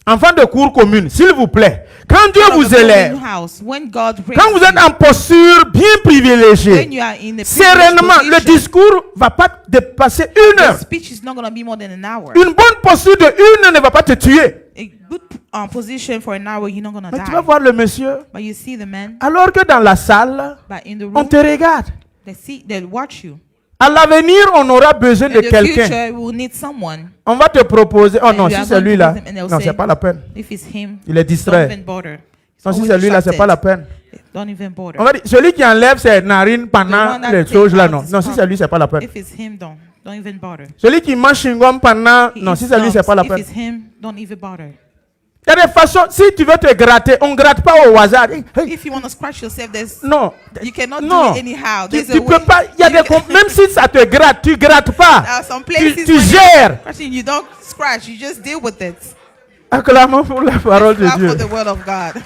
Enfant de cour commune, s'il vous plaît. Quand Dieu Out of vous the golden élève, house, when God raised quand vous êtes you, en posture bien when privilégiée, you are in a sereinement, privileged le position, discours va pas dépasser 1 the heure. speech is not going to be more than an hour. Une bonne posture de 1 heure ne va pas te tuer. A good position for an hour, you're not going to Mais tu vas die. voir le monsieur, But you see the men, alors que dans la salle, but in the on room, te regarde. they watch you. À l'avenir, on aura besoin de In the quelqu'un. future, we will need someone. On va te proposer. Oh And non, we si are c'est going to lui-là, put him and they'll non, say, c'est pas la peine. If it's him, Il est don't distrait. even bother. He's Non, si always c'est lui-là, c'est pas la distracted. peine. Don't even bother. On va dire, celui qui enlève ses narines The pendant one that les takes choses là, out non. his Non, si palm. c'est lui, c'est pas la peine. If it's him, don't even bother. Celui qui mange chewing-gum pendant. He Non, eats si c'est lui, c'est gums. pas la If peine. it's him, don't even bother. Il y a des façons, si tu veux te gratter, on ne gratte pas au hasard. Hey, hey. If you want to scratch yourself, Non. you cannot Non. do it anyhow. Tu, There's a tu way. peux pas. Il y a des même si ça te gratte, tu grattes pas. There are some places Tu when gères. scratching, you don't scratch, you just deal with it. Acclamons pour la parole de Clap Dieu. for the word of God.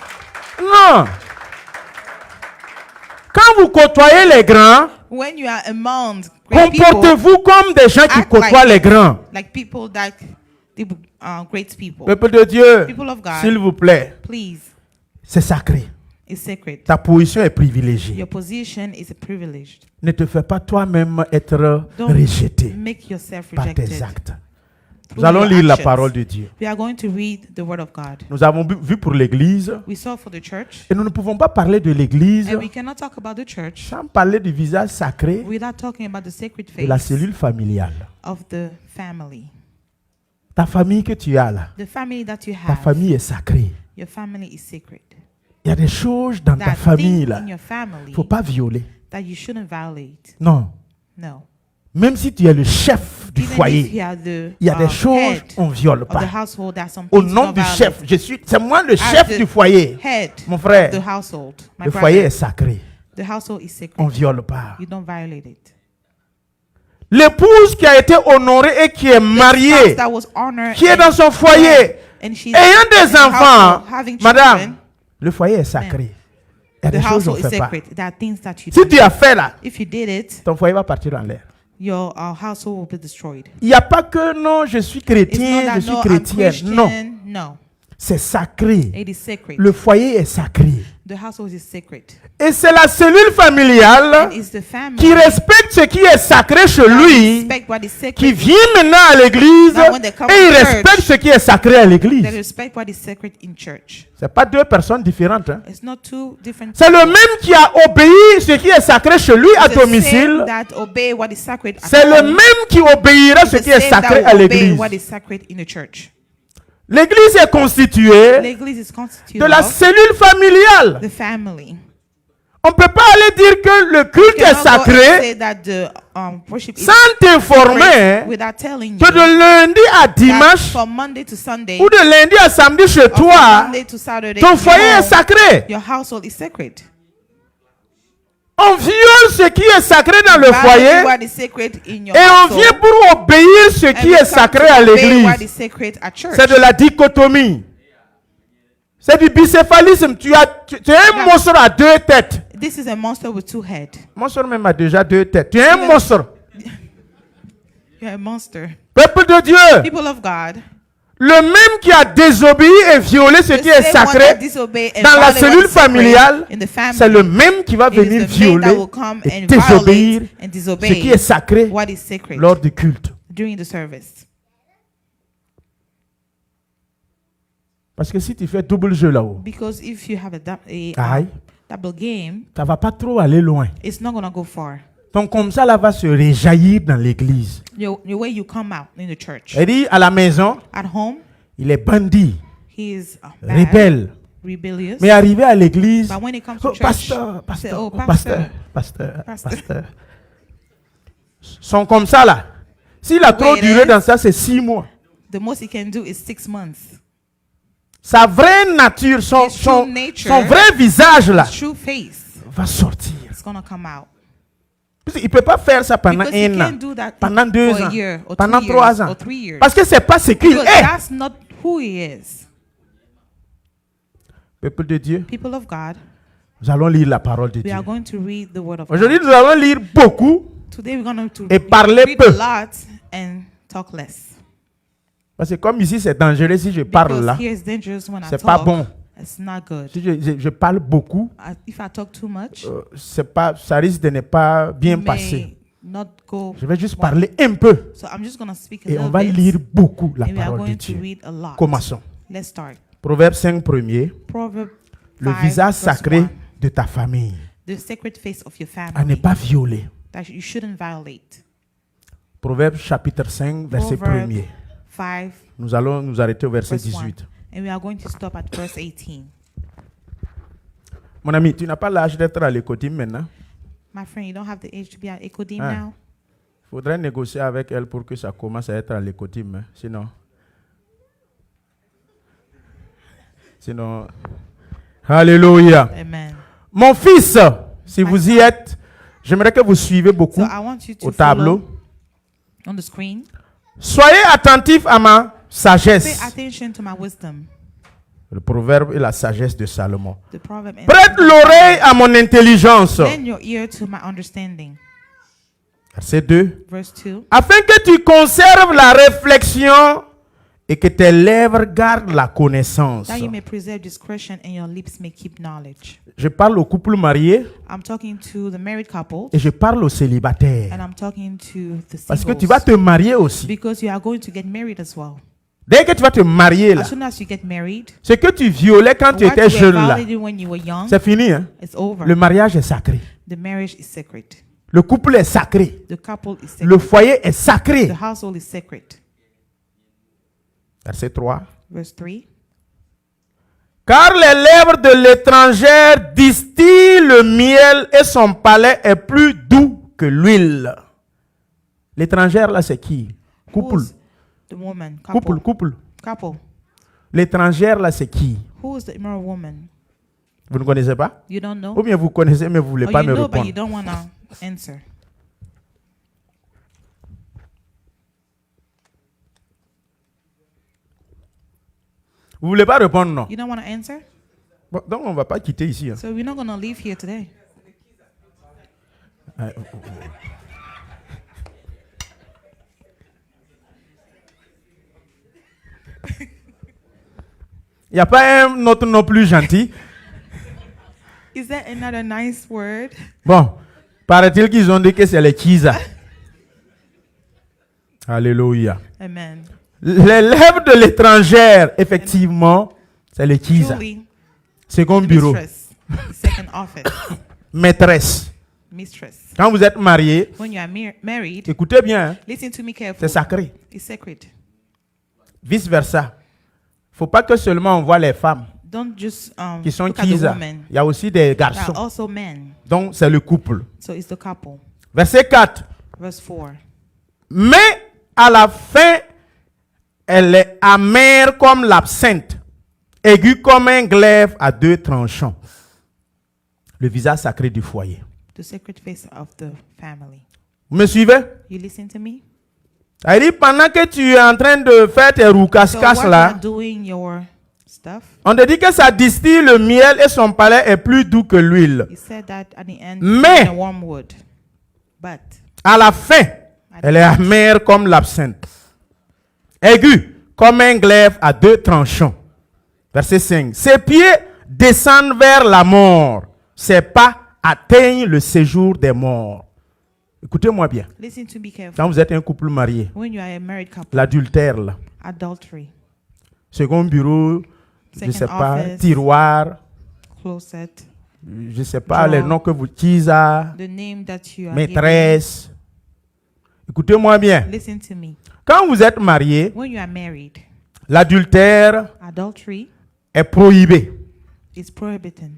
Non. Quand vous côtoyez les grands, When you are among great people, comportez-vous comme des gens qui Act côtoient like- les grands. like people that great people. Peuple de Dieu, People of God. s'il vous plaît, Please, c'est sacré. it's sacred. Ta position est privilégiée. Your position is privileged. Ne te fais pas toi-même être Don't rejeté make yourself par tes rejected. actes. through Nous allons your lire la actions. parole de Dieu. We are going to read the word of God. Nous avons vu pour l'Église We saw for the church, et nous ne pouvons pas parler de l'Église and we cannot talk about the church sans parler du visage sacré without talking about the sacred de la face cellule familiale. of the family. Ta famille que tu as là, The family that you ta have, famille est sacrée. your family is sacred. Il y a des choses dans ta That famille thing là, in your family faut pas violer. that you shouldn't violate. Non, No. Même si tu es le chef du Even if foyer, you are the il y a des choses head on ne viole of the pas. household, there are some Au things nom not du violate. chef, c'est moi le As chef the du foyer. Head Mon of frère, the household. My le brother, foyer est sacré. the household is sacred. On ne viole pas. You don't violate it. L'épouse qui a été honorée et qui est The mariée, spouse that was honored qui est and dans son foyer, and she's ayant in des the enfants, household, having madame, children, le foyer est sacré. Il y a the des choses qu'on household ne is fait pas. sacred. There are things that you Si don't tu do. as fait là, If you did it, ton foyer va partir en l'air. your household will be destroyed. Il n'y a pas que non, je suis It's not chrétien, that je suis no, I'm chrétienne. Christian. Non, No, c'est sacré. it is sacred. Le foyer est sacré. The household is sacred. Et c'est la cellule familiale And it's the family qui respecte ce qui est sacré chez that lui, respect what is sacred. qui vient maintenant à l'église Now when they come et il to church, respecte ce qui est sacré à They l'église. respect what is sacred in church. C'est pas deux personnes différentes. Hein. It's not two different. C'est le même qui a obéi ce qui est sacré chez lui à It's the domicile. same that obey what is sacred at C'est le home. même qui obéira It's ce the qui est same that sacré will à obey l'église. what is sacred in the church. L'église est constituée L'église is constituted de la of cellule familiale. the family. On ne peut pas aller dire que le culte You est cannot go and sacré say that the worship is sans t'informer sacred without telling you que de lundi à that dimanche from Monday to Sunday ou de lundi à samedi chez or from toi, Monday to Saturday, ton your foyer est home, sacré. your household is sacred. On viole ce qui est sacré dans le Violate foyer what is sacred in your et on household, vient pour obéir ce and qui we est come sacré to à obey l'église. what is sacred at church. C'est de la dichotomie. C'est du bicéphalisme. Tu es un monstre à deux têtes. This is a monster with two heads. Mon soeur même a déjà deux têtes. Tu es un monstre. You're a monster. Peuple de Dieu, People of God, le même qui a désobéi et violé ce the qui est same one that sacré disobey and dans la violate what cellule is sacred familiale, in the family, c'est le même qui va it is venir the man that violer will come et and désobéir violate and ce disobey qui est sacré what is sacred lors du culte. during the service. Parce que si tu fais double jeu là-haut, Because if you have aïe, double game, ça va pas trop aller loin. it's not going to go far. Donc comme ça, là va se réjaillir dans l'église. The way you come out in the church. Elle dit à la maison, At home, il est bandit, he is bad, rebelle. rebellious. Mais arrivé à l'église, But when it comes to oh, church, pasteur, say, pasteur, oh, oh, pasteur, pastor. pasteur, pasteur. Sont comme ça là. S'il a trop Wait, duré eh? dans ça, c'est 6 mois. The most he can do is 6 months. Sa vraie nature, son His true nature, vrai visage là, His true face va sortir. is going to come out. Il ne peut pas faire ça pendant Because he 1 an, can't do that pendant 2 for a ans, year or pendant 2 3 years ans. or 3 years. Parce que ce n'est pas ce qu'il Because est. that's not who he is. Peuple de Dieu, People of God, nous allons lire la parole de we Dieu. are going to read the word of Aujourd'hui, God. nous allons lire beaucoup Today we're going to et parler read peu. a lot and talk less. Parce que comme ici, c'est dangereux si je parle Because là. here it's dangerous when I C'est pas talk. bon. It's not good. Si je parle beaucoup, If I talk too much, ça risque de ne pas bien it passer. may not go Je vais juste well. parler un peu So I'm just going to speak a et on little va bit. lire beaucoup la And we are parole de going to Dieu. read a lot. Commençons. Let's start. Proverbe 5 premier. Proverb Le 5, visage verse sacré 1. de ta famille The sacred face of your à ne family pas violer. that you shouldn't violate. Proverbe chapitre 5 verset Proverb 1er. 5, Nous allons nous arrêter au verset verse 1. 18. And we are going to stop at verse 18. Mon ami, tu n'as pas l'âge d'être à l'écoutime maintenant. My friend, you don't have the age to be at Ecodim Ah. now. Il faudrait négocier avec elle pour que ça commence à être à l'écoutime. Hein. Sinon. Alléluia. Amen. Mon fils, si vous y êtes, j'aimerais que vous suivez beaucoup So I want you to au tableau. follow on the screen. Soyez attentifs à ma Pay sagesse. attention to my wisdom. Le proverbe et la sagesse de Salomon. The proverb and Prête l'oreille à mon intelligence. lend your ear to my understanding. Verset 2. Verse 2. Afin que tu conserves la réflexion et que tes lèvres gardent la connaissance. That you may preserve discretion and your lips may keep knowledge. Je parle au couple marié I'm talking to the married couple et je parle aux célibataires. and I'm talking to the Parce que singles. tu vas te marier aussi. Because you are going to get married as well. Dès que tu vas te marier là, As soon as you get married, ce que tu violais quand tu what étais you were jeune là, violating when you were young, c'est fini. Hein? it's over. Le mariage est sacré. The marriage is sacred. Le couple est sacré. The couple is sacred. Le foyer est sacré. The household is sacred. Verset 3. Verse 3. Car les lèvres de l'étrangère distillent le miel et son palais est plus doux que l'huile. L'étrangère là, c'est qui? Couple. Who's the woman? Couple. Couple, couple. Couple. L'étrangère là, c'est qui? Who is the immoral woman? Vous ne connaissez pas? You don't know? Ou bien vous connaissez, mais vous ne voulez Or pas you me know, but you répondre. don't want to answer. Vous ne voulez pas répondre, non? You don't want to answer? Bon, donc on ne va pas quitter ici. Hein. So we're not going to leave here today. Il n'y a pas un autre nom plus gentil. Is there another nice word? Bon, paraît-il qu'ils ont dit que c'est les Kisa. Alléluia. Amen. L'élève de l'étrangère, effectivement, c'est les Kisa. Truly, Second the bureau, mistress, second office, maîtresse. mistress. Quand vous êtes marié, When you are married, écoutez bien, hein, listen to me c'est carefully. sacré. It's sacred. Vice versa. Il ne faut pas que seulement on voit les femmes Don't just qui sont look at the Kisa. women. Il y a aussi des There are garçons. also men. Donc, c'est le couple. So it's the couple. Verset 4. Verse 4. Mais à la fin, elle est amère comme l'absinthe, aiguë comme un glaive à deux tranchants. Le visage sacré du foyer. The sacred face of the family. Vous me suivez? You listen to me? Ça dit, pendant que tu es en train de faire tes So roucas-cas while là, you're doing your stuff, on te dit que ça distille le miel et son palais est plus doux que l'huile. you said that at the end, Mais- in a warm wood. But À la fin, elle est amère comme l'absinthe, aiguë comme un glaive à deux tranchants. Verset 5. Ses pieds descendent vers la mort, ses pas atteignent le séjour des morts. Écoutez-moi bien. listen to be careful. Quand vous êtes un couple marié, When you are a married couple, l'adultère, là, adultery, second bureau, je ne sais Second pas, office. tiroir, closet, je ne sais pas, Drawer. les noms que vous utilisez, the name that you are maîtresse. Écoutez-moi bien. given. Listen to me. Quand vous êtes marié, When you are married, l'adultère adultery est prohibé. is prohibited.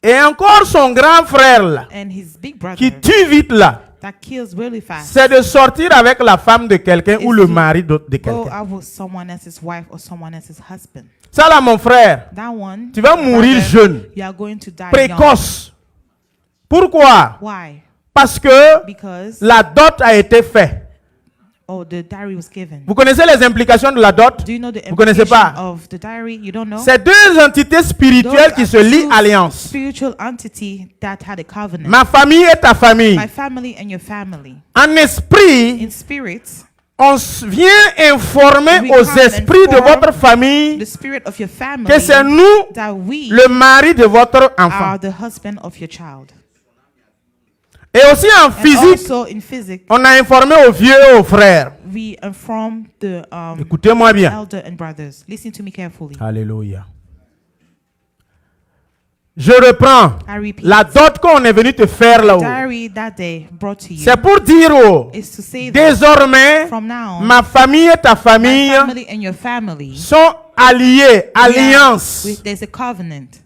Et encore son grand frère là, And his big brother qui tue vite là, that kills really fast c'est de sortir avec la femme de quelqu'un ou Is le to mari de go quelqu'un. out with someone else's wife or someone else's husband. Ça là, mon frère, That one, tu vas mourir brother, jeune, you are going to die young. précoce. Pourquoi? Why? Parce que Because la dot a été faite. the diary was given. Vous connaissez les implications de la dot? Do you know the Vous connaissez implication pas? of the diary? You don't know? C'est deux entités spirituelles qui se lient two alliance. spiritual entity that had a covenant. Ma famille et ta famille. My family and your family. En esprit, In spirit, on vient informer We aux come esprits de inform votre famille the spirit of your family, que c'est nous, that we le mari de votre enfant. are the husband of your child. Et aussi en And physique, also in physics, on a informé aux vieux et aux frères. we inform the Écoutez-moi bien. elder and brothers. Listen to me carefully. Alléluia. Je reprends. I repeat. La dot qu'on est venu te faire The là-haut, diary that day brought to you c'est pour dire is to say that désormais, from now on, ma famille et ta my famille family and your family, sont alliés, alliance. there's a covenant.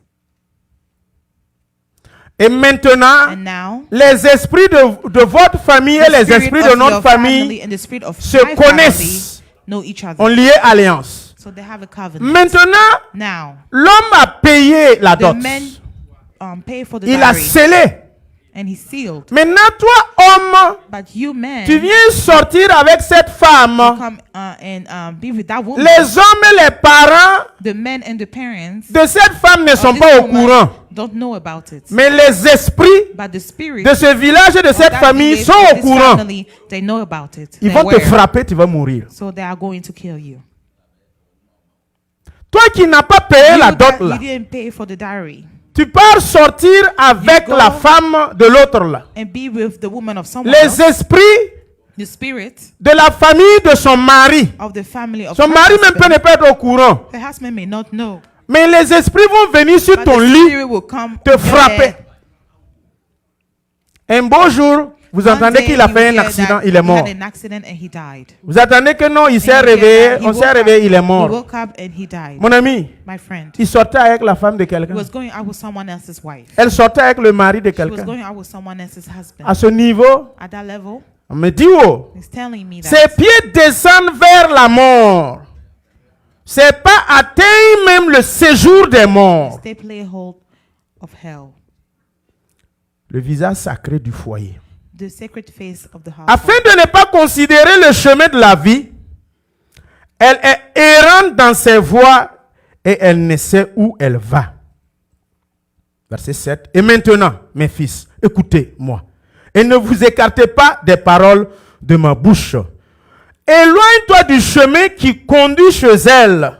Et maintenant, And now, les esprits de votre famille et the les spirit esprits of de notre your famille and the spirit of se my connaissent. family know each other. ont lié alliance. So they have a covenant. Maintenant, Now, l'homme a payé la the dot. men pay for the Il a diary scellé. and he sealed. Maintenant, toi, homme, But you men tu viens sortir avec cette femme. come and be with that woman. Les hommes et les parents The men and the parents de cette femme ne of sont this pas au woman courant. don't know about it. Mais les esprits But the spirit de ce village et de of cette that famille village, sont of au this courant. family, they know about it. Ils They're vont te aware. frapper, tu vas mourir. So they are going to kill you. Toi qui n'as pas payé la dot You là, didn't pay for the diary tu pars sortir avec You go la femme de l'autre là. and be with the woman of someone Les else. esprits The spirit de la famille de son mari. of the family of Son her mari même peut husband. ne pas être au courant. The husband may not know. Mais les esprits vont venir sur But ton the lit, spirit will come te on your frapper. head. Un beau jour, vous One entendez day qu'il a you fait un hear accident, that il est he mort. had an accident and he died. Vous attendez que non, il s'est And you hear réveillé, that he on s'est woke réveillé, up- il est He mort. woke up and he died. Mon ami, My friend. il sortait avec la femme de He quelqu'un. was going out with someone else's wife. Elle sortait avec le mari de He was quelqu'un. going out with someone else's husband. À ce niveau, At that level, On me dit, oh, He's telling me ses that pieds descendent vers la mort. C'est pas atteindre même le séjour des morts. they play hold of hell, Le visage sacré du foyer. the sacred face of the house. Afin de ne pas considérer le chemin de la vie, elle est errante dans ses voies et elle ne sait où elle va. Verset 7. Et maintenant, mes fils, écoutez-moi et ne vous écartez pas des paroles de ma bouche. Éloigne-toi du chemin qui conduit chez elle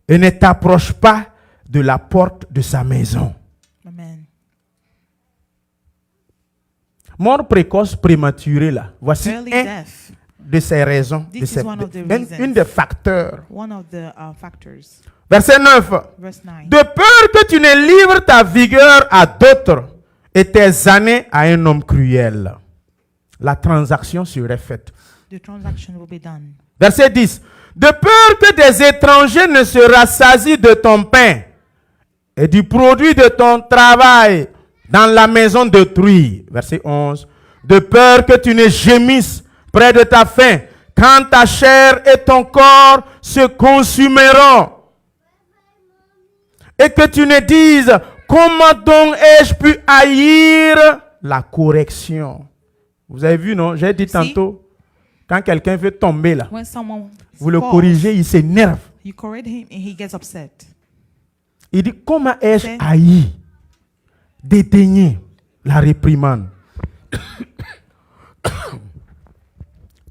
et ne t'approche pas de la porte de sa maison. Amen. Mort précoce prématurée là. Voici Early un death, de ces raisons, This is one of the reasons. une des facteurs. one of the factors. Verset 9. Verse 9. De peur que tu ne livres ta vigueur à d'autres et tes années à un homme cruel. La transaction serait faite. The transaction will be done. Verset 10. De peur que des étrangers ne se rassasient de ton pain et du produit de ton travail dans la maison d'autrui. Verset 11. De peur que tu ne gémisses près de ta faim quand ta chair et ton corps se consumeront. Et que tu ne dises, comment donc ai-je pu haïr la correction? Vous avez vu, non? J'ai dit tantôt, quand quelqu'un veut tomber là, When someone vous le falls, corrigez, il s'énerve. you correct him and he gets upset. Il dit, comment ai-je C'est- haï, dédaigné la réprimande?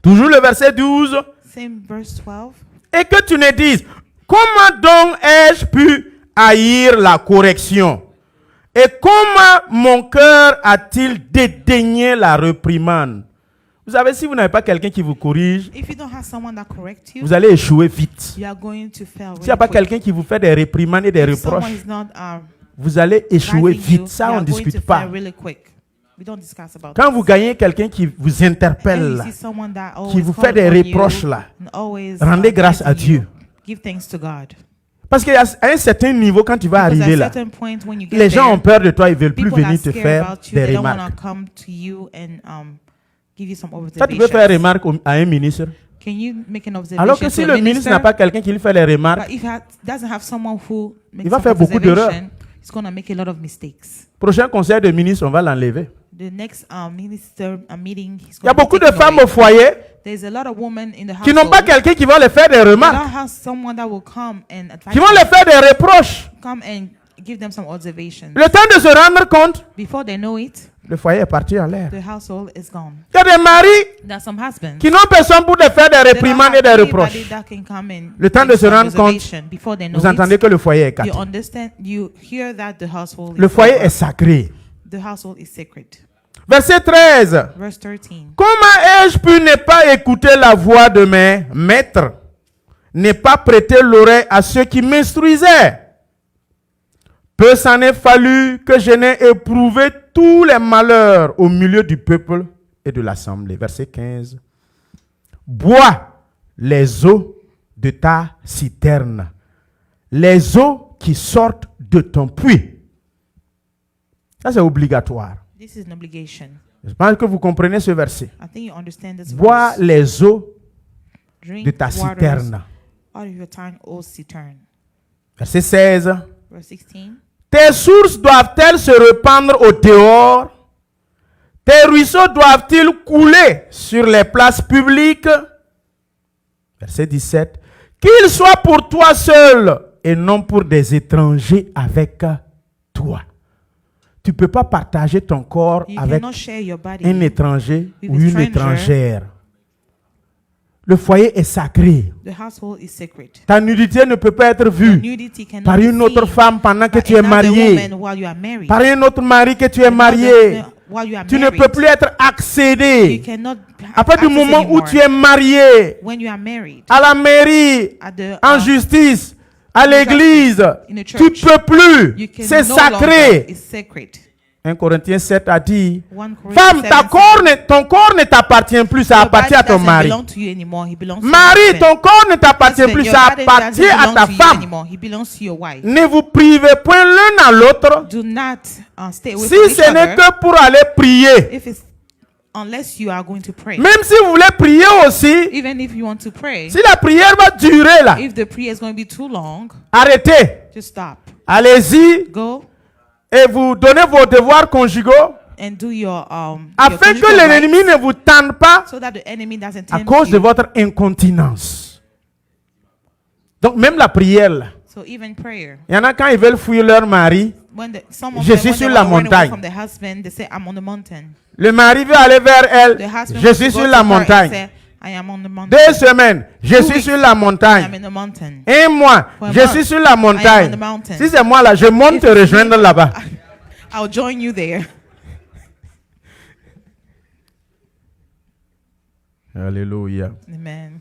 Toujours le verset 12. Same verse 12. Et que tu ne dises, comment donc ai-je pu haïr la correction? Et comment mon cœur a-t-il dédaigné la réprimande? Vous savez, si vous n'avez pas quelqu'un qui vous corrige, If you don't have someone that corrects you, vous allez échouer vite. you are going to fail. S'il n'y a pas quelqu'un qui vous fait des réprimandes et des If someone reproches, is not vous allez échouer guiding you, vite. Ça, you on are ne going discute to pas. fail really quick. We don't discuss about Quand this. vous gagnez quelqu'un qui vous And interpelle, you see someone that qui always vous call fait des upon you reproches là, and always, rendez grâce à guiding you, Dieu. Give thanks to God. Parce qu'à un certain niveau, quand tu vas Because arriver at a là, certain point when you get les gens there, ont peur de toi, ils ne veulent plus people are venir te scared faire about you. des They don't want remarques. to come to you and give you some Toi, tu peux faire observations. remarque à un ministre. Can you make an observation Alors que to si a le ministre minister? n'a pas quelqu'un qui lui fait les remarques, But if he doesn't have someone who makes va some faire beaucoup d'erreurs. observation, he's going to make a lot of mistakes. prochain conseil de ministre, on va l'enlever. The next minister meeting, he's Il y a going to beaucoup be de taken femmes away. au foyer There's a lot of women in the qui n'ont pas household. quelqu'un qui va leur faire des They remarques, don't have someone that will come and advise qui vont leur them, faire des reproches. come and give them some observations. Le temps de se rendre compte, Before they know it, le foyer est parti en l'air. the household is gone. Il y a des maris There are some husbands. qui n'ont personne pour leur faire des They don't réprimandes et have des anybody reproches. that can come and Le temps make de se some rendre compte, observation. Before they know vous entendez it, que le foyer est you cassé. understand, you hear that the household Le is foyer over. est sacré. The household is sacred. Verset 13. Verse 13. Comment ai-je pu ne pas écouter la voix de mes maîtres, ne pas prêter l'oreille à ceux qui m'instruisaient? Peu s'en est fallu que je n'ai éprouvé tous les malheurs au milieu du peuple et de l'assemblée. Verset 15. Bois les eaux de ta citerne, les eaux qui sortent de ton puits. Ça, c'est obligatoire. This is an obligation. Je pense que vous comprenez ce verset. I think you understand this Bois verse. les eaux Drink de ta waters citerne. out of your tiny old citern. Verset 16. Verse 16. Tes sources doivent-elles se répandre au dehors? Tes ruisseaux doivent-ils couler sur les places publiques? Verset 17. Qu'il soit pour toi seul et non pour des étrangers avec toi. Tu ne peux pas partager ton corps You avec cannot share your body un étranger with ou a une stranger. étrangère. Le foyer est sacré. The household is sacred. Ta nudité ne peut pas être vue Nudity cannot par be une autre seen femme pendant que by tu es another marié, woman while you are married. par un autre mari que tu es Another marié. man while you are Tu ne married. peux plus être You accédé. cannot À partir du access moment où anymore. tu es marié, When you are married à la mairie, at the en justice, à l'église, in the tu church, peux plus. you can C'est no sacré. longer. It's sacred. 1 Corinthiens 7 a dit, 1 Corinthians femme, 7 ton corps ne t'appartient plus, ça Your appartient body à ton doesn't mari. belong to you anymore. He belongs to your Mari, husband. ton corps ne t'appartient Husband, plus, your ça body appartient doesn't à belong ta to you femme. anymore. He belongs to your wife. Ne vous privez point l'un à l'autre. Do not stay away Si from each ce n'est other. que pour aller prier, If it's unless you are going to pray. Même si vous voulez prier aussi, Even if you want to pray, si la prière va durer là, if the prayer is going to be too long, arrêtez. just stop. Allez-y Go et vous donnez vos devoirs conjugaux and do your afin que conjugal l'ennemi rights ne vous tente pas so that the enemy doesn't à tempt cause de you. votre incontinence. Donc même la prière là. So even prayer. Il y en a quand ils veulent fuir leur mari, Some of Je them, suis when sur they la want to run away montagne. from the husband, they say, I'm on the mountain. le mari veut aller vers elle, The husband je wants suis to sur go la to her and montagne. say, I am on the mountain. 2 semaines, je 2 suis weeks, sur la I am montagne. in the mountain. 1 mois, For a je month, suis sur la I am on montagne. the mountain. Si c'est moi là, je monte If te it's me, rejoindre là-bas. I'll join you there. Alléluia. Amen.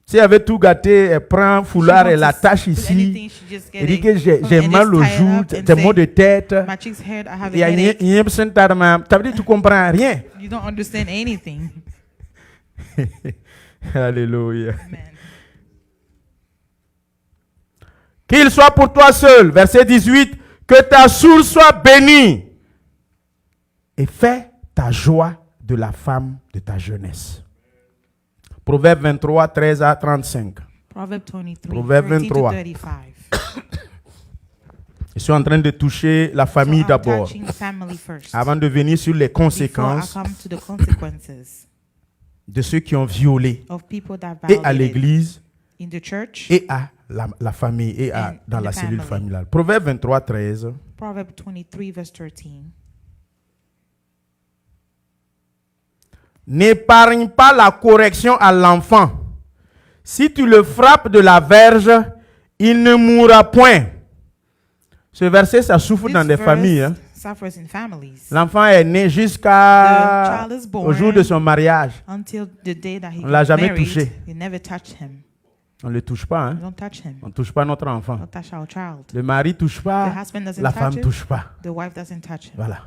Si elle veut tout gâter, elle prend un foulard et l'attache ici. Anything, she just get Elle dit it. que j'ai And mal it's au tied joue, up and des say, maux de tête. My cheek's hurt, I have Il y a a headache. ça veut dire que tu comprends rien. You don't understand anything. Alléluia. Amen. Qu'il soit pour toi seul, verset 18, que ta source soit bénie et fais ta joie de la femme de ta jeunesse. Proverbe 23, 13 à 35. Proverbe 23, Proverbe 13 to 23. 35. Je suis en train de toucher la famille So I'm d'abord, touching family first. avant de venir sur les Before I conséquences come to the consequences de ceux qui ont violé of people that et à violated l'église in the church. et à la famille et And dans in la the cellule family. familiale. Proverbe 23, 13. Proverb 23, verse 13. N'épargne pas la correction à l'enfant. Si tu le frappes de la verge, il ne mourra point. Ce verset, ça souffre This dans des verse familles. Hein. suffers in families L'enfant est né The jusqu'à child is born. au jour de son mariage. until the day that he On l'a got jamais married. touché. You never touch him. On ne le touche pas. Hein. Don't touch him. On ne touche pas notre enfant. Don't touch our child. Le mari ne touche The pas. husband doesn't La touch femme ne him. touche pas. The wife doesn't touch him. Voilà.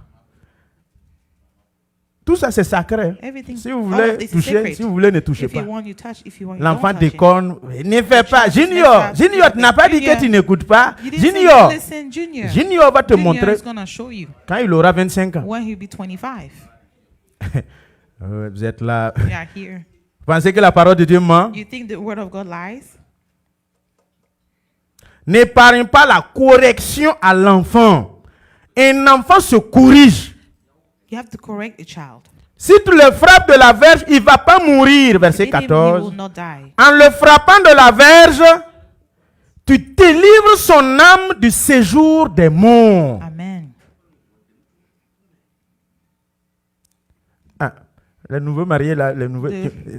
Tout ça, c'est sacré. Everything. Si vous all of voulez this is toucher, sacred. si vous voulez, ne touchez If you pas. want, you touch. If you want, you L'enfant don't touch it. déconne. Ne fais pas. child is Junior, never- Junior, tu n'as pas dit que Junior. tu n'écoutes pas. You didn't say Junior, you listen, Junior. Junior va te Junior montrer is gonna show you quand il aura 25 ans. when he'll be 25. Vous êtes là. We are here. Vous pensez que la parole de Dieu ment? You think the word of God lies? N'épargne pas la correction à l'enfant. Un enfant se corrige. You have to correct the child. Si tu le frappes de la verge, il ne va pas mourir. Verset He will 14. not die. En le frappant de la verge, tu délivres son âme du séjour des morts. Amen. Ah, le nouveau marié, là,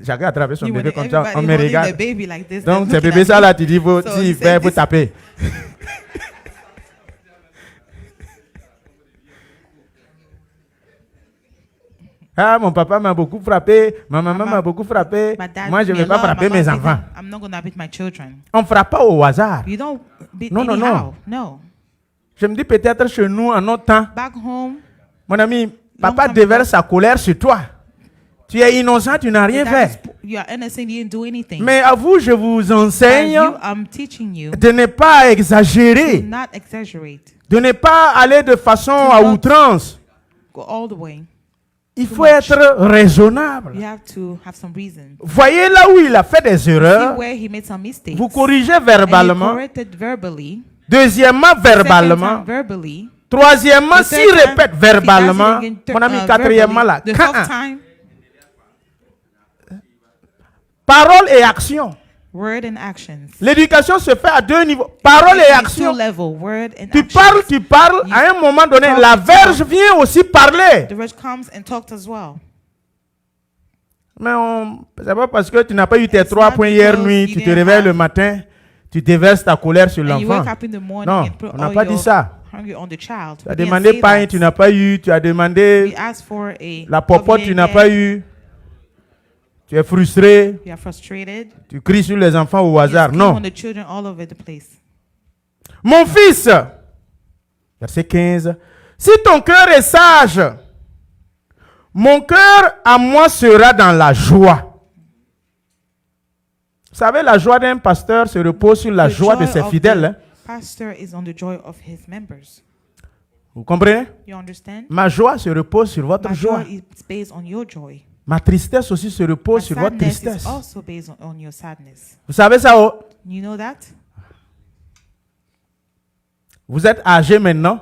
chacun a attrapé son You bébé want comme ça, on everybody me holding regarde. the baby like this. Donc, they're c'est looking bébé at ça me. là, tu dis, faut, So si, he said faut this- taper. Ah, mon papa m'a beaucoup frappé, ma maman m'a beaucoup frappé. My dad Moi, je beat ne me vais a pas lot, frapper my mes mom beat enfants. him. I'm not gonna beat my children. On ne frappe pas au hasard. You don't beat Non, non, anyhow. No. Je me dis peut-être chez nous, en notre temps, Back home, mon ami, papa time déverse ago. sa colère sur toi. Tu es innocent, tu n'as rien your dad fait. is- you are innocent. You didn't do anything. Mais à vous, je vous And enseigne you, I'm teaching you de ne pas to exagérer, not exaggerate. de ne pas aller de façon à not- outrance. Go all the way. Il too faut much. être raisonnable. You have to have some reason. Voyez là où il a fait des See erreurs, where he made some mistakes. vous corrigez And you verbalement. corrected verbally. Deuxièmement, Second verbalement. time verbally. Troisièmement, The s'il third time, répète if he does it verbalement. again, Mon ami, quatrièmement là. verbally. The Quand- fourth time, Parole et action. word and actions. L'éducation se fait à deux niveaux. Parole et It's two action. level, word and Tu actions. parles, à un moment donné, talk, la you verge talk. vient aussi parler. The verse comes and talks as well. Mais c'est pas parce que tu n'as pas eu tes It's 3 not points hier because nuit, you tu te didn't réveilles have- le matin, tu déverses ta colère sur And you l'enfant. wake up in the morning Non, and put on n'a all pas dit your ça. hunger on the child. Tu as We didn't demandé say pain, that. tu n'as pas eu. Tu as demandé We asked for a la popote, tu n'as pas eu. Tu es frustré, You are frustrated. tu cries sur les enfants au You hasard. scream Non. on the children all over the place. Mon fils, verset 15, si ton cœur est sage, mon cœur à moi sera dans la joie. Vous savez, la joie d'un pasteur se repose sur la The joie de joy ses of fidèles. the hein. pastor is on the joy of his members. Vous comprenez? You understand? Ma joie se repose sur votre My joie. joy is based on your joy. Ma tristesse aussi se My repose sur votre sadness tristesse. is also based on your sadness. Vous savez ça? Oh? You know that? Vous êtes âgé maintenant.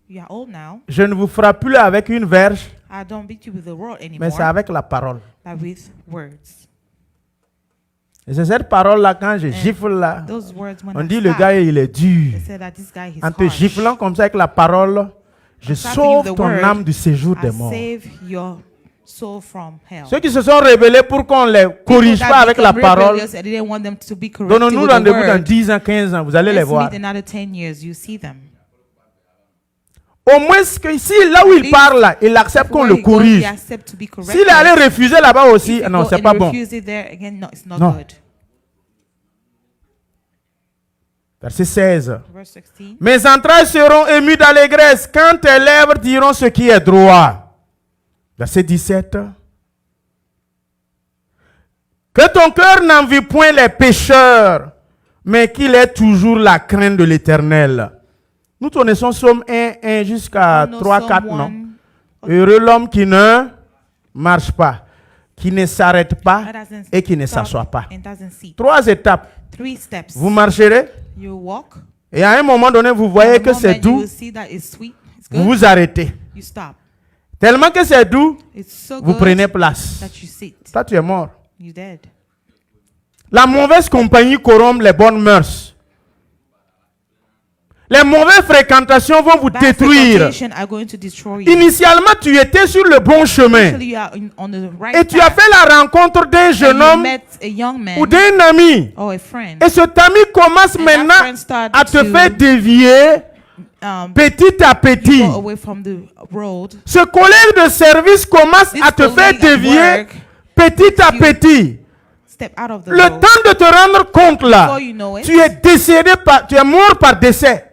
You are old now. Je ne vous frappe plus avec une verge, I don't beat you with the rod mais anymore, c'est avec la parole. but with words. Et c'est cette parole-là, quand je gifle là, Those words, when on I dit le slap, gars, il est dur. they say that this guy is En te harsh. giflant comme ça avec la parole, je slapping sauve you the ton word, âme du séjour I des morts. save your soul from hell. Ceux qui se sont rebellés pour qu'on les corrige People pas that avec la become parole, rebellious, I didn't want them to be corrected donnons-nous with the rendez-vous dans word. 10 ans, 15 ans, vous allez les Let's voir. meet another 10 years, you see them. Au moins, que si là où il parle, là, il accepte qu'on Where le he goes, corrige. he accepts to be corrected. S'il est allé refuser là-bas If aussi, you non, go c'est and pas bon. refuse it there, again, no, it's not Non. good. Verset 16. Verse 16. Mes entrailles seront émues d'allégresse quand tes lèvres diront ce qui est droit. Verset 17. Que ton cœur n'envie point les pécheurs, mais qu'il ait toujours la crainte de l'Éternel. Nous connaissons Psaume 1 jusqu'à We know 3, 4, Psalm non? 1, Heureux l'homme qui ne marche pas, qui ne s'arrête pas that doesn't et qui ne stop s'assoit pas. and doesn't sit. 3 étapes. 3 steps. Vous marcherez You walk. et à un moment donné, vous voyez At the que c'est moment you doux, will see that it's sweet. It's vous good. vous arrêtez. You stop. Tellement que c'est doux, It's so vous good prenez place. that you sit. Toi, tu es mort. You dead. La mauvaise compagnie corrompt les bonnes mœurs. Les mauvaises fréquentations vont vous Bad détruire. frequentation are going to destroy you. Initialement, tu étais sur le bon chemin Actually, you are on the right et tu as path. fait la rencontre d'un And jeune you homme met a young man ou d'un ami. or a friend. Et cet ami commence And that maintenant friend started à te to, faire dévier petit à petit. go away from the road. Ce collègue de service commence This à te faire colleague at dévier work, petit à petit. step out of the Le road. temps de te rendre compte là, Before you know it, tu es décédé tu es mort par décès.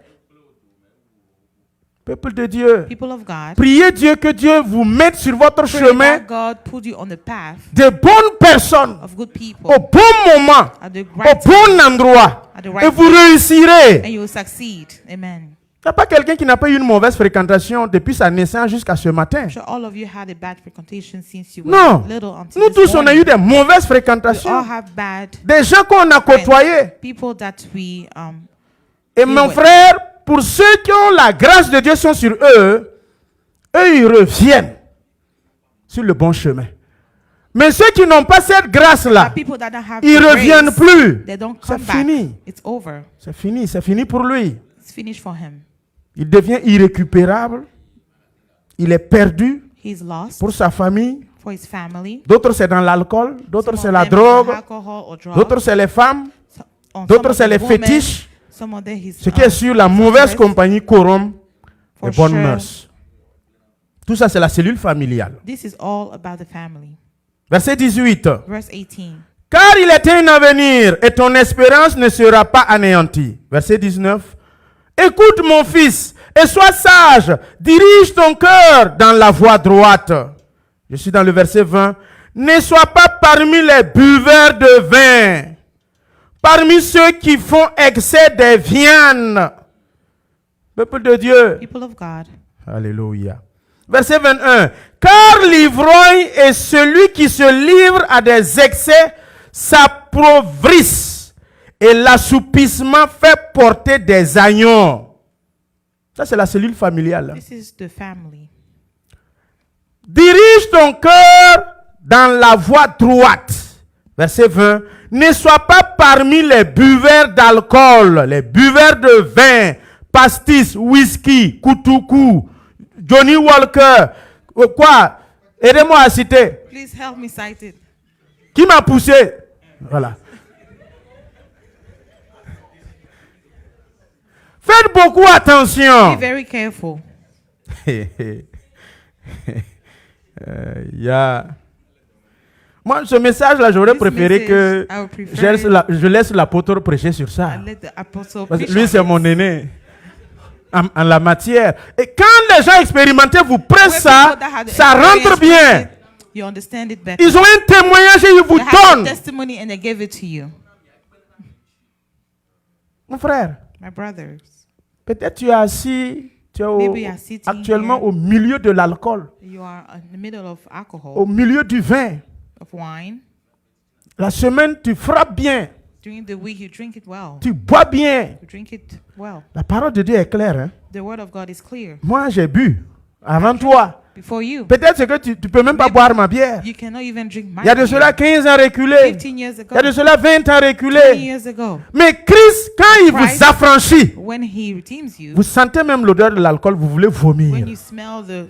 Peuple de Dieu, people of God, priez Dieu que Dieu vous mette sur votre pray chemin that God put you on the path de bonnes personnes of good people au bon moment, at the au right bon time, endroit at the right et vous place. réussirez. and you will succeed. Amen. Il n'y a pas quelqu'un qui n'a pas eu une mauvaise fréquentation depuis sa naissance jusqu'à ce matin. I'm sure all of you had a bad frequentation since you were Non. little until Nous this tous, on a morning. eu des mauvaises We all fréquentations. have bad Des gens qu'on a côtoyés. people that we Et deal mon with. frère, pour ceux qui ont la grâce de Dieu sont sur eux, ils reviennent sur le bon chemin. Mais ceux qui n'ont pas cette grâce-là, People that don't have ils the ne reviennent grace, plus. they don't C'est come back. fini. It's over. C'est fini pour lui. It's finished for him. Il devient irrécupérable. Il est perdu He's lost pour sa famille. for his family. D'autres, c'est dans l'alcool. D'autres, Some c'est of la them drogue. alcohol or drugs. D'autres, c'est les femmes. Some D'autres, of c'est the les women, fétiches. some of them his, Ce qui est sûr, la mauvaise compagnie corrompt for les bonnes sure. mœurs. Tout ça, c'est la cellule familiale. This is all about the family. Verset 18. Verse 18. Car il est un avenir et ton espérance ne sera pas anéantie. Verset 19. Écoute mon fils et sois sage. Dirige ton cœur dans la voie droite. Je suis dans le verset 20. Ne sois pas parmi les buveurs de vin, parmi ceux qui font excès des viandes. Peuple de Dieu. People of God. Alléluia. Verset 21. Car l'ivrogne est celui qui se livre à des excès s'appauvrissent et l'assoupissement fait porter des agneaux. Ça, c'est la cellule familiale. This is the family. Dirige ton cœur dans la voie droite. Verset 20. Ne sois pas parmi les buveurs d'alcool, les buveurs de vin, pastis, whisky, kutuku, Johnny Walker. Quoi? Aidez-moi à citer. Please help me cite it. Qui m'a poussé? Voilà. Faites beaucoup attention. Be very careful. Moi, ce message-là, j'aurais This préféré message, que I would prefer je laisse l'apôtre prêcher sur ça. and let the apostle Parce que preach lui, on c'est it. mon aîné en la matière. Et quand les gens expérimentés vous pressent When ça, people that have ça rentre experienced bien. it, you understand it better. Ils ont un témoignage et ils vous They have a donnent. testimony and they gave it to you. Mon frère, My brothers, peut-être tu es assis, Tu es Maybe you are sitting actuellement here. au milieu de l'alcool, You are in the middle of au alcohol, milieu du vin. of wine. La semaine, tu frappes bien, During the week, you drink it well. tu bois bien. You drink it well. La parole de Dieu est claire. Hein? The word of God is clear. Moi, j'ai bu avant toi. Before you, Peut-être c'est que tu ne peux même pas Maybe boire ma bière. you cannot even drink my Il y a de beer. cela 15 ans reculés. 15 years ago, Il y a de cela 20 ans 20 reculés. years ago, Mais Christ, quand il Christ- vous affranchit, when he redeems you, vous sentez même l'odeur de l'alcool, vous voulez when vomir. you smell the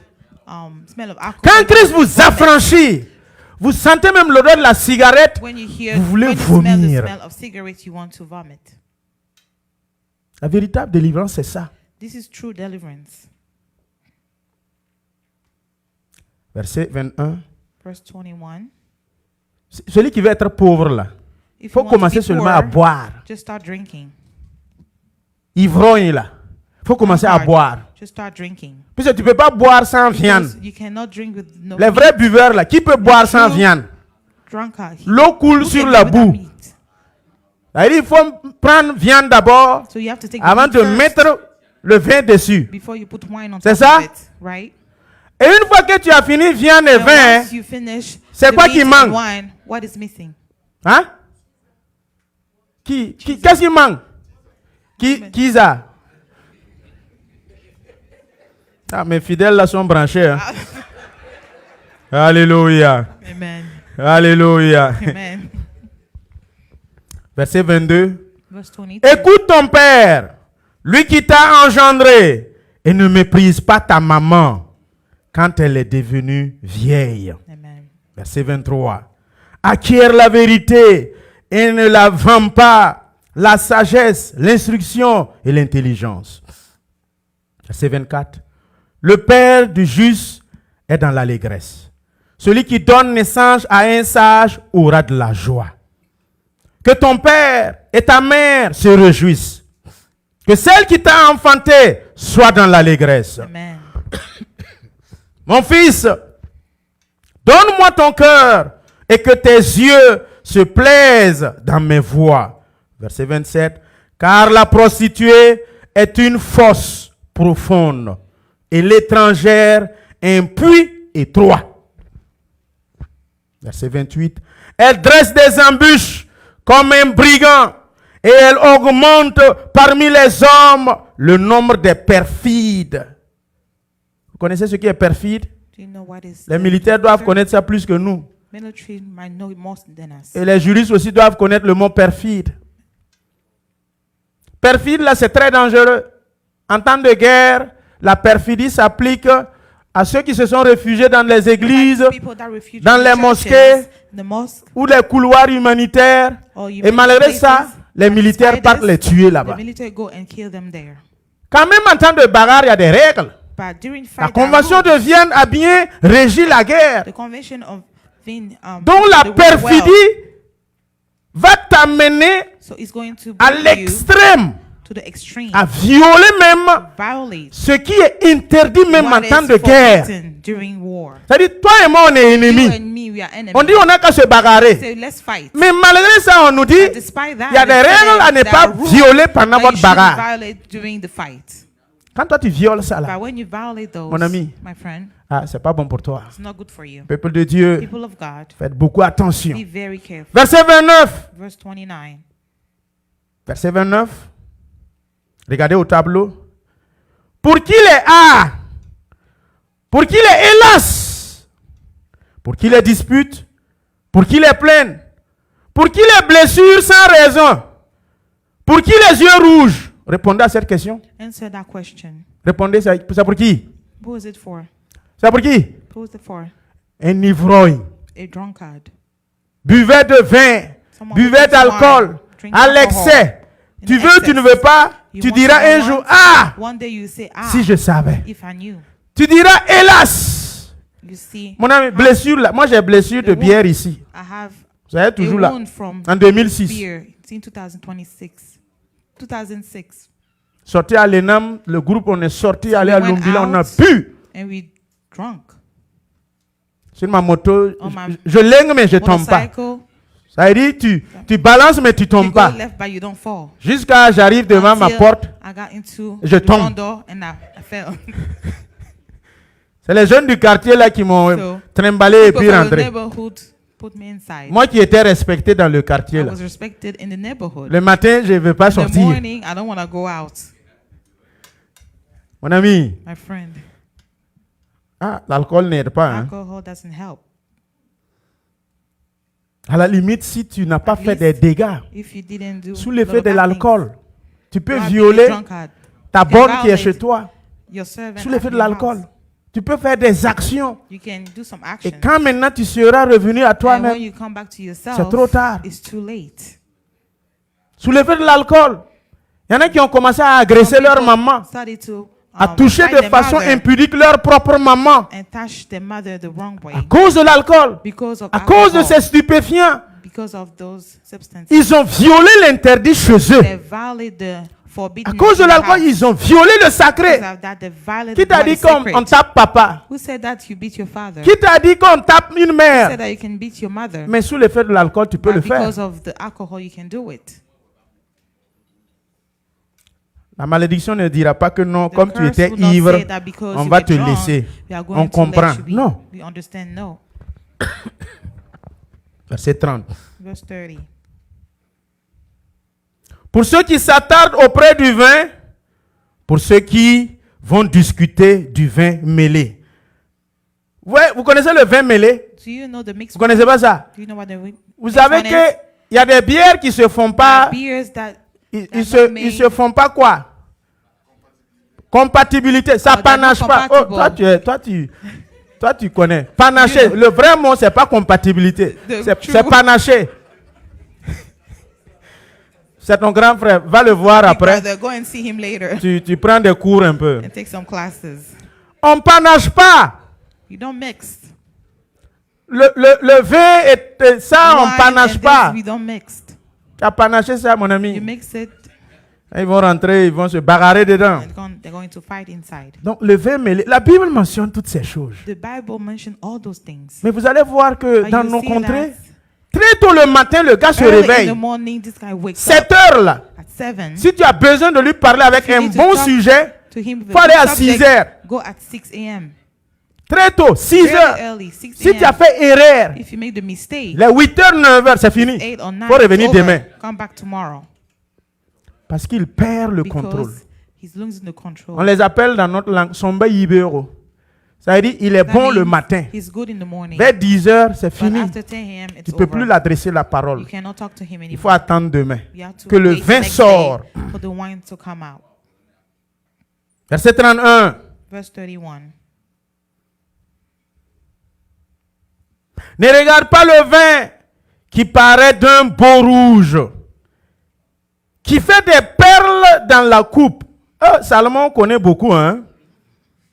smell of alcohol, Quand Christ vous vomit. affranchit, vous sentez même l'odeur de la cigarette, When you hear, vous voulez when you smell the vomir. smell of cigarettes, you want to vomit. La véritable délivrance, c'est ça. This is true deliverance. Verset 21. Verse 21. Celui qui veut être pauvre là, il If faut you want to commencer be seulement à poor, boire. just start drinking. Ivrogne là, il faut commencer à Hard. boire. Just start drinking. Puisque tu ne peux pas boire sans viande. Because you cannot drink with no Les vrais buveurs là, qui peut boire sans true viande? drunkard. L'eau coule Who sur can la live without boue. meat? C'est-à-dire, il faut prendre viande d'abord So you have to take avant the de meat first mettre le vin dessus. before you put wine on C'est top ça? of it, right? Et une fois que tu as fini viande et And vin, once you finish c'est the quoi meat qui and manque? wine, what is missing? hein? Qu'est-ce qui manque? Qui ça? Ah, mes fidèles là sont branchés. Hein? Alléluia. Amen. Alléluia. Amen. Verset 22. Verse 22. Écoute ton père, lui qui t'a engendré, et ne méprise pas ta maman quand elle est devenue vieille. Amen. Verset 23. Acquiert la vérité et ne la vends pas, la sagesse, l'instruction et l'intelligence. Verset 24. Le père du juste est dans l'allégresse. Celui qui donne naissance à un sage aura de la joie. Que ton père et ta mère se réjouissent. Que celle qui t'a enfanté soit dans l'allégresse. Amen. Mon fils, donne-moi ton cœur et que tes yeux se plaisent dans mes voies. Verset 27. Car la prostituée est une fosse profonde et l'étrangère un puits étroit. Verset 28. Elle dresse des embûches comme un brigand et elle augmente parmi les hommes le nombre des perfides. Vous connaissez ce qui est perfide? Do you know what is Les the militaires doivent military? connaître ça plus que nous. Military might know it more than us. Et les juristes aussi doivent connaître le mot perfide. Perfide, là, c'est très dangereux. En temps de guerre, la perfidie s'applique à ceux qui se sont réfugiés dans les églises, People that refuse dans to les churches, mosquées, the mosque, ou les couloirs humanitaires. or you Et malgré ça, les and militaires spiders, partent les tuer the là-bas. military go and kill them there. Quand même en temps de bagarre, il y a des règles. But during La fight, there are convention de rules. Vienne a bien régi la guerre. The convention of Vienne, Donc la the world perfidie well. va t'amener So it's going to à bring you l'extrême, to the extreme, à violer même violate ce qui est interdit même en what temps is de guerre. forbidden during war. C'est-à-dire, toi et moi, on est You ennemis. and me, we are enemies. On dit on n'a qu'à se bagarrer. So let's fight. Mais malgré ça, on nous dit, But despite that, il y a des they say règles à ne there pas are rules violer pendant that you votre shouldn't bagarre. violate during the fight. Quand toi tu violes ça là, But when you violate those, Mon ami. my friend, ah, c'est pas bon pour toi. it's not good for you. Peuple de Dieu, People of God, faites beaucoup attention. be very careful. Verset 29. Verse 29. Verset 29. Regardez au tableau. Pour qui les a, pour qui les hélas, pour qui les disputes, pour qui les plaintes, pour qui les blessures sans raison, pour qui les yeux rouges. Répondez à cette question. Answer that question. Répondez, c'est pour qui? Who is it for? C'est pour qui? Who is it for? Un ivrogne. A drunkard. Buvez de vin, Someone buvez who drinks d'alcool, wine, drink à alcohol. l'excès. In Tu veux, tu ne excess. veux pas, You tu want diras to un know jour, what? ah, One day you say, ah, si je savais. if I knew. Tu diras, hélas. You see, Mon ami, blessure là. Moi, j'ai blessure de The bière ici. I have Vous savez, toujours a là. wound from En 2006. beer. It's in 2026. 2006. Sorti à l'ENAM, le groupe, on est sorti, aller à we went Longville, on a out. pu. And we drunk. Sur ma moto, On m'a- je lègue, mais je tombe pas. Motorcycle. Ça veut dire, tu balances, mais tu You tombes go pas. left, but you don't fall. Jusqu'à j'arrive devant ma Until porte, I I got into Je the tombe. front door and I fell. C'est les jeunes du quartier là qui m'ont So, trimballé et People puis from the rentré. neighborhood put me inside. Moi qui étais respecté dans le quartier I là. was respected in the neighborhood. Le matin, je ne veux pas In the sortir. morning, I don't want to go out. Mon ami, My friend, l'alcool n'aide pas. Hein. alcohol doesn't help. À la limite, si tu n'as pas At fait least des dégâts If you didn't do sous l'effet little de bad l'alcool, tu peux things, you are violer being a drunkard. ta You can bonne qui est violate chez toi your servant sous l'effet at de your l'alcool. house. Tu peux faire des actions. You can do some Et action. quand maintenant tu seras revenu à And when toi-même, you come back to yourself, c'est trop tard. it's too late. Sous l'effet de l'alcool, il y en a qui ont commencé à agresser Some leur people maman, started to à toucher fight de their façon mother impudique leur propre maman and touch their mother the wrong way à cause de l'alcool, because of à cause de alcohol, ces stupéfiants. because of those substances. Ils ont violé l'interdit chez eux. They violate the forbidden À cause de in the l'alcool, house. ils ont violé le sacré. Because of that, they violate Qui t'a what dit is qu'on sacred. on tape papa? Who said that you beat your father? Qui t'a dit qu'on tape une Who mère? said that you can beat your mother? Mais sous l'effet de l'alcool, tu peux But le faire. because of the alcohol, you can do it. La malédiction ne dira pas que non, The comme tu curse étais will not ivre, say that because on you va were te drunk, laisser. we are On going to comprend. let you be. Non. We understand, no. Verset 30. Verse 30. Pour ceux qui s'attardent auprès du vin, pour ceux qui vont discuter du vin mêlé. Ouais, vous connaissez le vin mêlé? Do you know the mixed Vous connaissez pas ça? Do you know what the Vous mixed savez one is? que il y a des bières qui se font pas, Beers that ils are not se made- font pas quoi? Compatibilité, ça they're not panache pas. Oh, compatible. toi tu connais. Panacher, le vrai mot c'est pas compatibilité, The c'est true- panacher. C'est ton grand frère, va le voir Big après. brother, go and see him later Tu prends des cours un peu. and take some classes. On panache pas. You don't mix. Le vin et ça, on Wine panache and this, pas. we don't mix. Tu as panaché ça, mon You ami. mix it, Ils vont rentrer, ils vont se bagarrer dedans. and they're going to fight inside. Donc le vin mêlé, la Bible mentionne toutes ces choses. The Bible mentioned all those things. Mais vous allez voir que But dans you nos see contrées, that très tôt le matin, le gars se early in réveille. the morning, this guy wakes 7 up heures là. at 7. Si tu as besoin de lui parler avec you un need to bon talk sujet, To him, the faut aller à subject, 6 heures. Go at 6 a.m. Très tôt, 6 Very heures. early, 6 Si tu as a.m. fait erreur, If you make the mistake, les 8 heures, 9 heures, c'est fini. 8 or 9, Faut revenir it's over. demain. Come back tomorrow. Parce qu'il perd le contrôle. Because he's losing the control. On les appelle dans notre langue Somba Yibero. Ça veut dire il est That bon le means matin. He's good in the morning. Vers 10 heures, c'est But fini. after 10 a.m., it's Tu ne peux over. plus l'adresser la parole. You cannot talk to him Il anymore. faut attendre demain. You have to Que le wait vin next sort. day for the wine to come out. Verset 31. Verse 31. Ne regarde pas le vin qui paraît d'un beau rouge, qui fait des perles dans la coupe. Salomon connaît beaucoup, hein.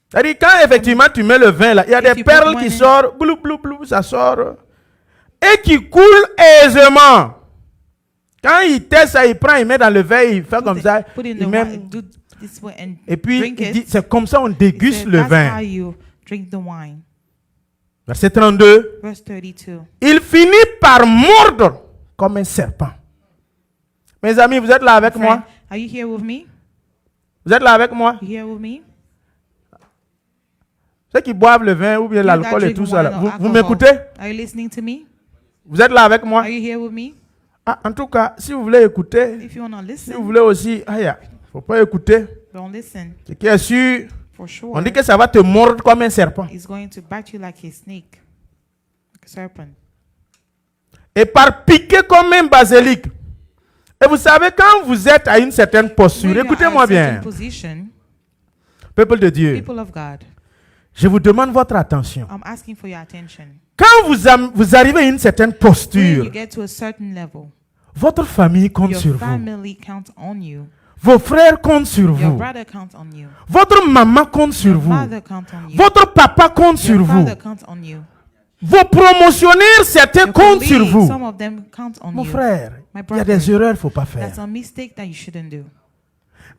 C'est-à-dire, quand effectivement tu mets le vin là, il y a If des you perles put qui wine in- sortent, blou, blou, blou, ça sort, et qui coulent aisément. Quand il teste ça, il prend, il met dans le verre, il fait comme ça, Put in the il met- wine, do this way and et puis drink il it. dit, c'est comme ça on He déguste said, le That's vin. how you drink the wine. Verset 32. Verse 32. Il finit par mordre comme un serpent. Mes amis, vous êtes là avec Friend, moi? are you here with me? Vous êtes là avec moi? You here with me? Ceux qui boivent le vin ou bien You that l'alcool et drink tout ça, là, wine or vous alcohol, m'écoutez? Are you listening to me? Vous êtes là avec moi? Are you here with me? Ah, en tout cas, si vous voulez écouter, If you want to si vous listen, voulez aussi, faut pas écouter. don't listen. Ce qui est sûr, For sure, on dit que ça va te mordre comme un serpent. it's going to bite you like a snake, like a serpent. Et par piquer comme un basilic. Et vous savez, quand vous êtes à une certaine posture, When you're at écoutez-moi a certain bien, position, peuple de Dieu, people of God, je vous demande votre attention. I'm asking for your attention. Quand vous arrivez à une certaine When posture, you get to a certain level, votre famille compte your sur vous. family counts on you. Vos frères comptent sur Your vous. brother counts on you. Votre maman compte sur Your vous. father counts on you. Votre papa compte sur Your vous. father counts on you. Vos promotionnaires, certains Your comptent sur colleagues, vous. some of them count on Mon you. frère, My il y a brother, des erreurs qu'il ne faut pas faire. That's a mistake that you shouldn't do.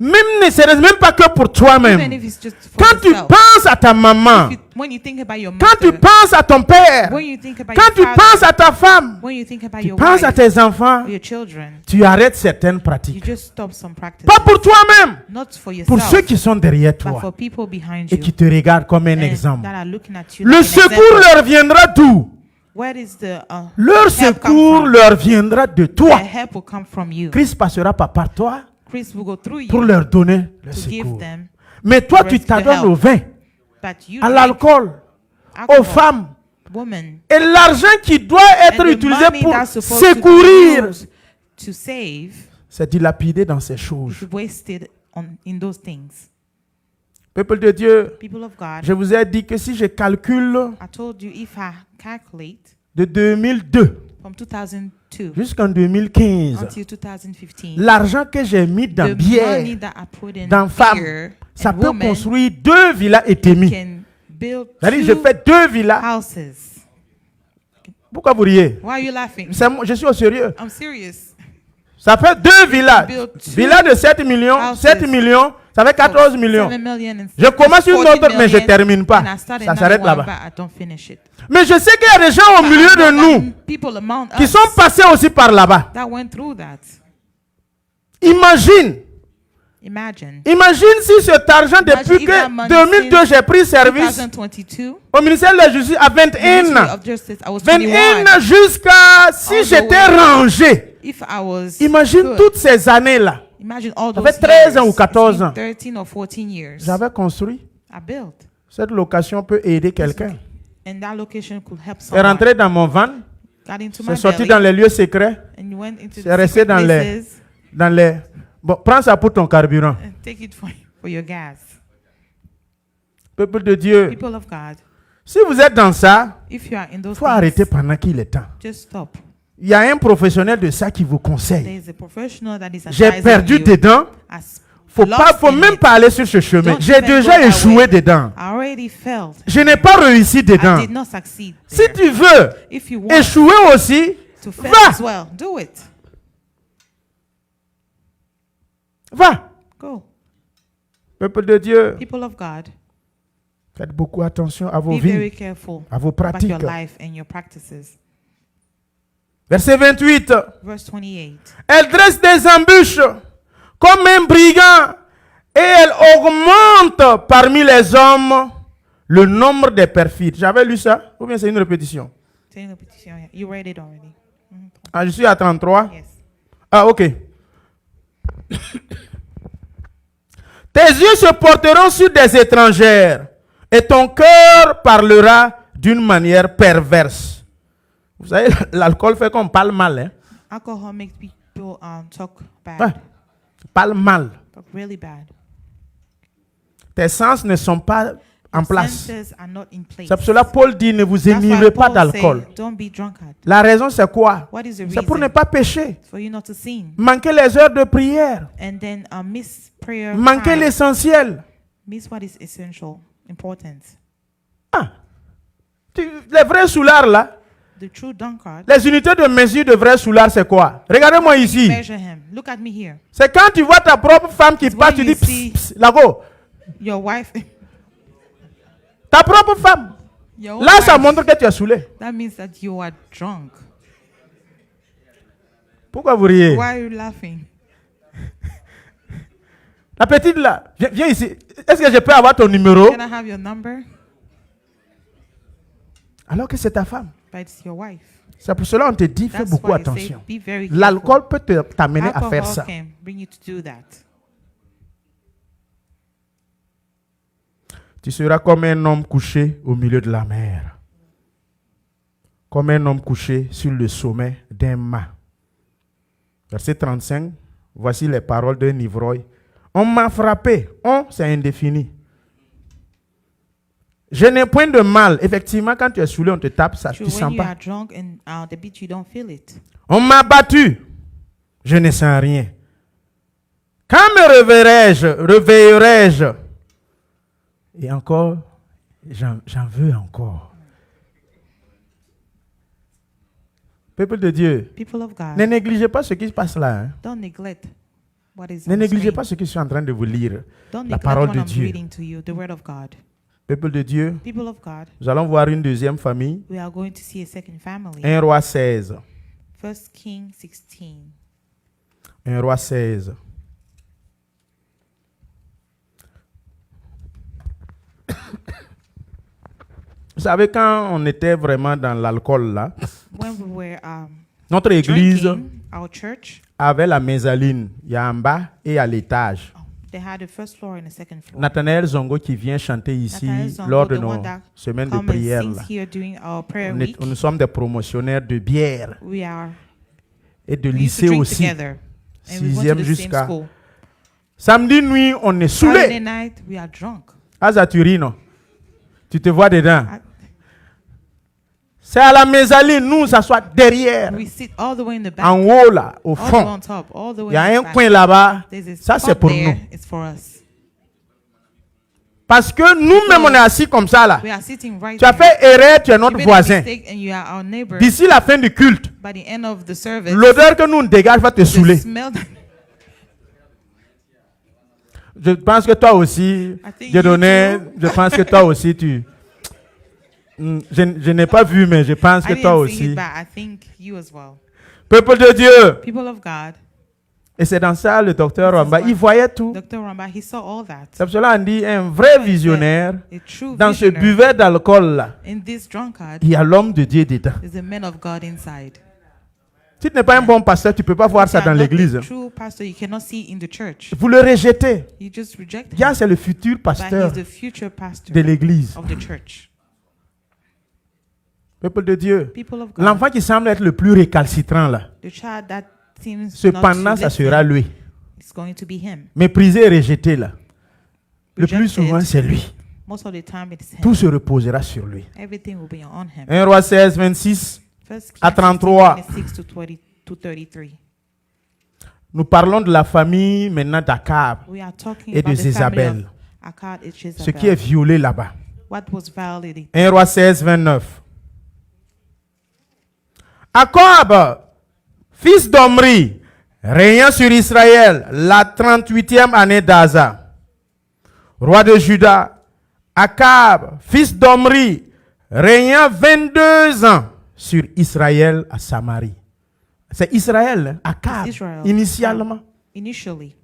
Même ne serait-ce même pas que pour Even toi-même. if it's just for Quand tu yourself. penses à ta maman, When you think about your quand tu mother, penses à ton père, when you think about quand your tu father, penses à ta femme, when you think about tu your penses à wife, tes enfants, or your children, tu arrêtes certaines you pratiques. just stop some practices. Pas pour toi-même, Not for pour yourself, ceux qui sont derrière but for toi people behind et you qui te regardent comme un and exemple. that are looking at you Le like an secours example. leur viendra d'où? Where is the Leur help come secours from? leur viendra de toi. The help will come from you. Christ passera pas par toi Christ will go through pour you leur donner le to give secours. them, Mais toi, tu rescue the t'adonnes help. au vin, but you à drink l'alcool, alcohol, aux femmes. women, Et l'argent qui doit être and the utilisé money pour that's supposed to be secourir, used to save c'est dilapidé dans ces choses. is wasted in those things. Peuple de Dieu, People of God, je vous ai dit que si je calcule I told you if I calculate de 2002 from 2002 jusqu'en 2015, until 2015, l'argent que j'ai mis dans the money bière, that I put in dans femmes, beer ça and peut women construire 2 villas et demi. can build C'est-à-dire, je 2 fais 2 villas. houses. Pourquoi vous riez? Why are you laughing? Je suis au sérieux. I'm serious. Ça fait 2 villas. build 2 Villa de 7 millions, houses. 7 millions, ça fait 14 millions. 7 million and Je commence une 14 autre, mais je ne million, termine pas. and I start Ça another s'arrête one, là-bas. but I don't finish it. Mais je sais qu'il y a des gens au milieu de nous People among qui us sont passés aussi par là-bas. that went through that. Imagine si cet argent, depuis Imagine if that que money 2002, since j'ai pris service 2022, au ministère de la Justice à Ministry 21 of Justice, I was 21. 21 jusqu'à si All the j'étais way. rangé. If I was Imagine good, toutes ces années-là. imagine all Ça those fait 13 ans years. ou 14 ans. It's been 13 or 14 years. J'avais construit. I built. Cette location peut aider quelqu'un. And that location could help C'est someone. rentré dans mon van. Got into C'est my sorti belly, dans les lieux secrets. and you went into C'est the resté secret dans les, places dans les... Bon, prends ça pour ton carburant. and take it for your gas. Peuple de Dieu, People of God, si vous êtes dans ça, if you are in il those faut arrêter things, pendant qu'il est temps. just stop. Il y a un professionnel de ça qui vous conseille. There is a professional that is J'ai advising perdu you dedans. as Faut lost faut in même it. pas aller sur ce chemin. Don't J'ai even déjà go that échoué way. dedans. I already failed. Je n'ai pas réussi I dedans. did not succeed Si there. tu veux If you want échouer aussi, to fail va. as well, do it. va. Go. Peuple de Dieu, People of God, faites beaucoup attention à vos be very vies, careful à vos about pratiques. your life and your practices. Verset 28. Verse 28. Elle dresse des embûches comme un brigand et elle augmente parmi les hommes le nombre des perfides. J'avais lu ça, ou bien c'est une répétition? Say in the petition, you read it already. Mhm. Ah, je suis à 33. Yes. Ah, ok. Tes yeux se porteront sur des étrangères et ton cœur parlera d'une manière perverse. Vous savez, l'alcool fait qu'on parle mal. Hein? Alcohol makes people talk bad, Ouais, parle mal. talk really bad. Tes sens ne sont pas en place. Senses are not in place. C'est pour cela que Paul dit ne vous That's why émivrez pas Paul d'alcool. said, don't be drunkard. La raison c'est quoi? What is the C'est pour reason? ne pas pécher. For you not to sin. Manquer les heures de prière. And then miss prayer Manquer time. l'essentiel. Miss what is essential, important. Ah. Les vrais soulards là, The true drunkard. les unités de mesure de vrais soulards c'est quoi? Regardez-moi ici. Measure him. Look at me here. C'est quand tu vois ta propre femme qui It's passe, tu when dis you psst, see- psst, là-go. Your wife. Ta propre femme. Your Là, ça wife. montre que tu es saoulé. That means that you are drunk. Pourquoi vous riez? Why are you laughing? La petite là, viens ici. Est-ce que je peux avoir ton numéro? Can I have your number? Alors que c'est ta femme. But it's your wife. C'est pour cela qu'on te dit, fais That's beaucoup why I say attention. be very careful. L'alcool peut t'amener à faire Alcohol ça. can bring you to do that. Tu seras comme un homme couché au milieu de la mer. Comme un homme couché sur le sommet d'un mât. Verset 35. Voici les paroles d'un ivrogne. On m'a frappé. On, c'est indéfini. Je n'ai point de mal. Effectivement, quand tu es saoulé, on te tape, ça, tu So ne when sens you pas. are drunk and the beat, you don't feel it. On m'a battu. Je ne sens rien. Quand me réveillerai-je? Et encore, j'en veux encore. Peuple de Dieu, People of God, ne négligez pas ce qui se passe là. Hein. don't neglect what is Ne on négligez screen. pas ce que je suis en train de vous lire. Don't La neglect parole what de I'm Dieu. reading to you, the word of God. Peuple de Dieu, People of God, nous allons voir une deuxième famille. we are going to see a second family. 1 roi 16. 1 Kings 16. 1 roi 16. Vous savez, quand on était vraiment dans l'alcool, là, When we were notre église drinking, our church, avait la mezzanine. Il y a en bas et à l'étage. they had the first floor and the second floor. Nathanaël Zongo qui vient chanter ici Nathanaël Zongo, lors de the nos one that semaines de come and prière. sings Là. here during our prayer On week. nous sommes des promotionnaires de bière We are et de we used to lycée drink aussi. together, and we went to Sixième the same jusqu'à school. samedi nuit, on est Friday saoulé. night, we are drunk. À Zaturino, tu te vois dedans. I- C'est à la mezzanine, nous, ça soit derrière, We sit all the way in the back, en haut là, au all the way fond. on top, all the way Il y a in the un back. coin là-bas. There's a Ça, c'est spot pour there. nous. It's for us. Parce que nous-mêmes, on est assis comme ça là. We are sitting right Tu as there. fait erreur, tu es You notre made a voisin. mistake and you are our neighbor. D'ici la fin du culte, By the end of the service, l'odeur que nous on dégage va te the saouler. smell that Je pense que toi aussi, I think je you donnais, too. je pense que toi aussi, tu... Je n'ai pas vu, mais je pense I que didn't toi see aussi. it, but I think you as well. Peuple de Dieu. People of God, Et c'est dans ça, le docteur This is Ramba, why- il voyait tout. Dr. Ramba, he saw all that. C'est pour cela qu'on dit un vrai visionnaire. A true Dans ce visionary. buveur d'alcool là, In this drunkard, il y a l'homme de Dieu dedans. is a man of God inside. Si tu n'es pas un bon pasteur, tu ne peux pas voir ça You are dans not l'église. a true pastor, you cannot see in the church. Vous le rejetez. You just reject Yann, him. c'est le futur But pasteur he's the future pastor de l'église. of the church. Peuple de Dieu. People of God, L'enfant qui semble être le plus récalcitrant là, the child that seems not cependant, to ça listen, sera lui. it's going to be him. Méprisé et rejeté là. Le plus Rejected. souvent, c'est lui. Most of the time, it's him. Tout se reposera sur lui. Everything will be on him. 1 Roi 16, 26 First à Kings 33. 26 to 33. Nous parlons de la famille maintenant d'Akab, We are talking Et de about the family Jézabel. of Akkad and Jezebel. ce qui est violé là-bas. What was violated? 1 Roi 16, 29. Akab, fils d'Omri, régnant sur Israël la 38e année d'Asa, roi de Juda. Akab, fils d'Omri, régnant 22 ans sur Israël à Samarie. C'est Israël, hein, Akab, It's Israel. initialement. Initially,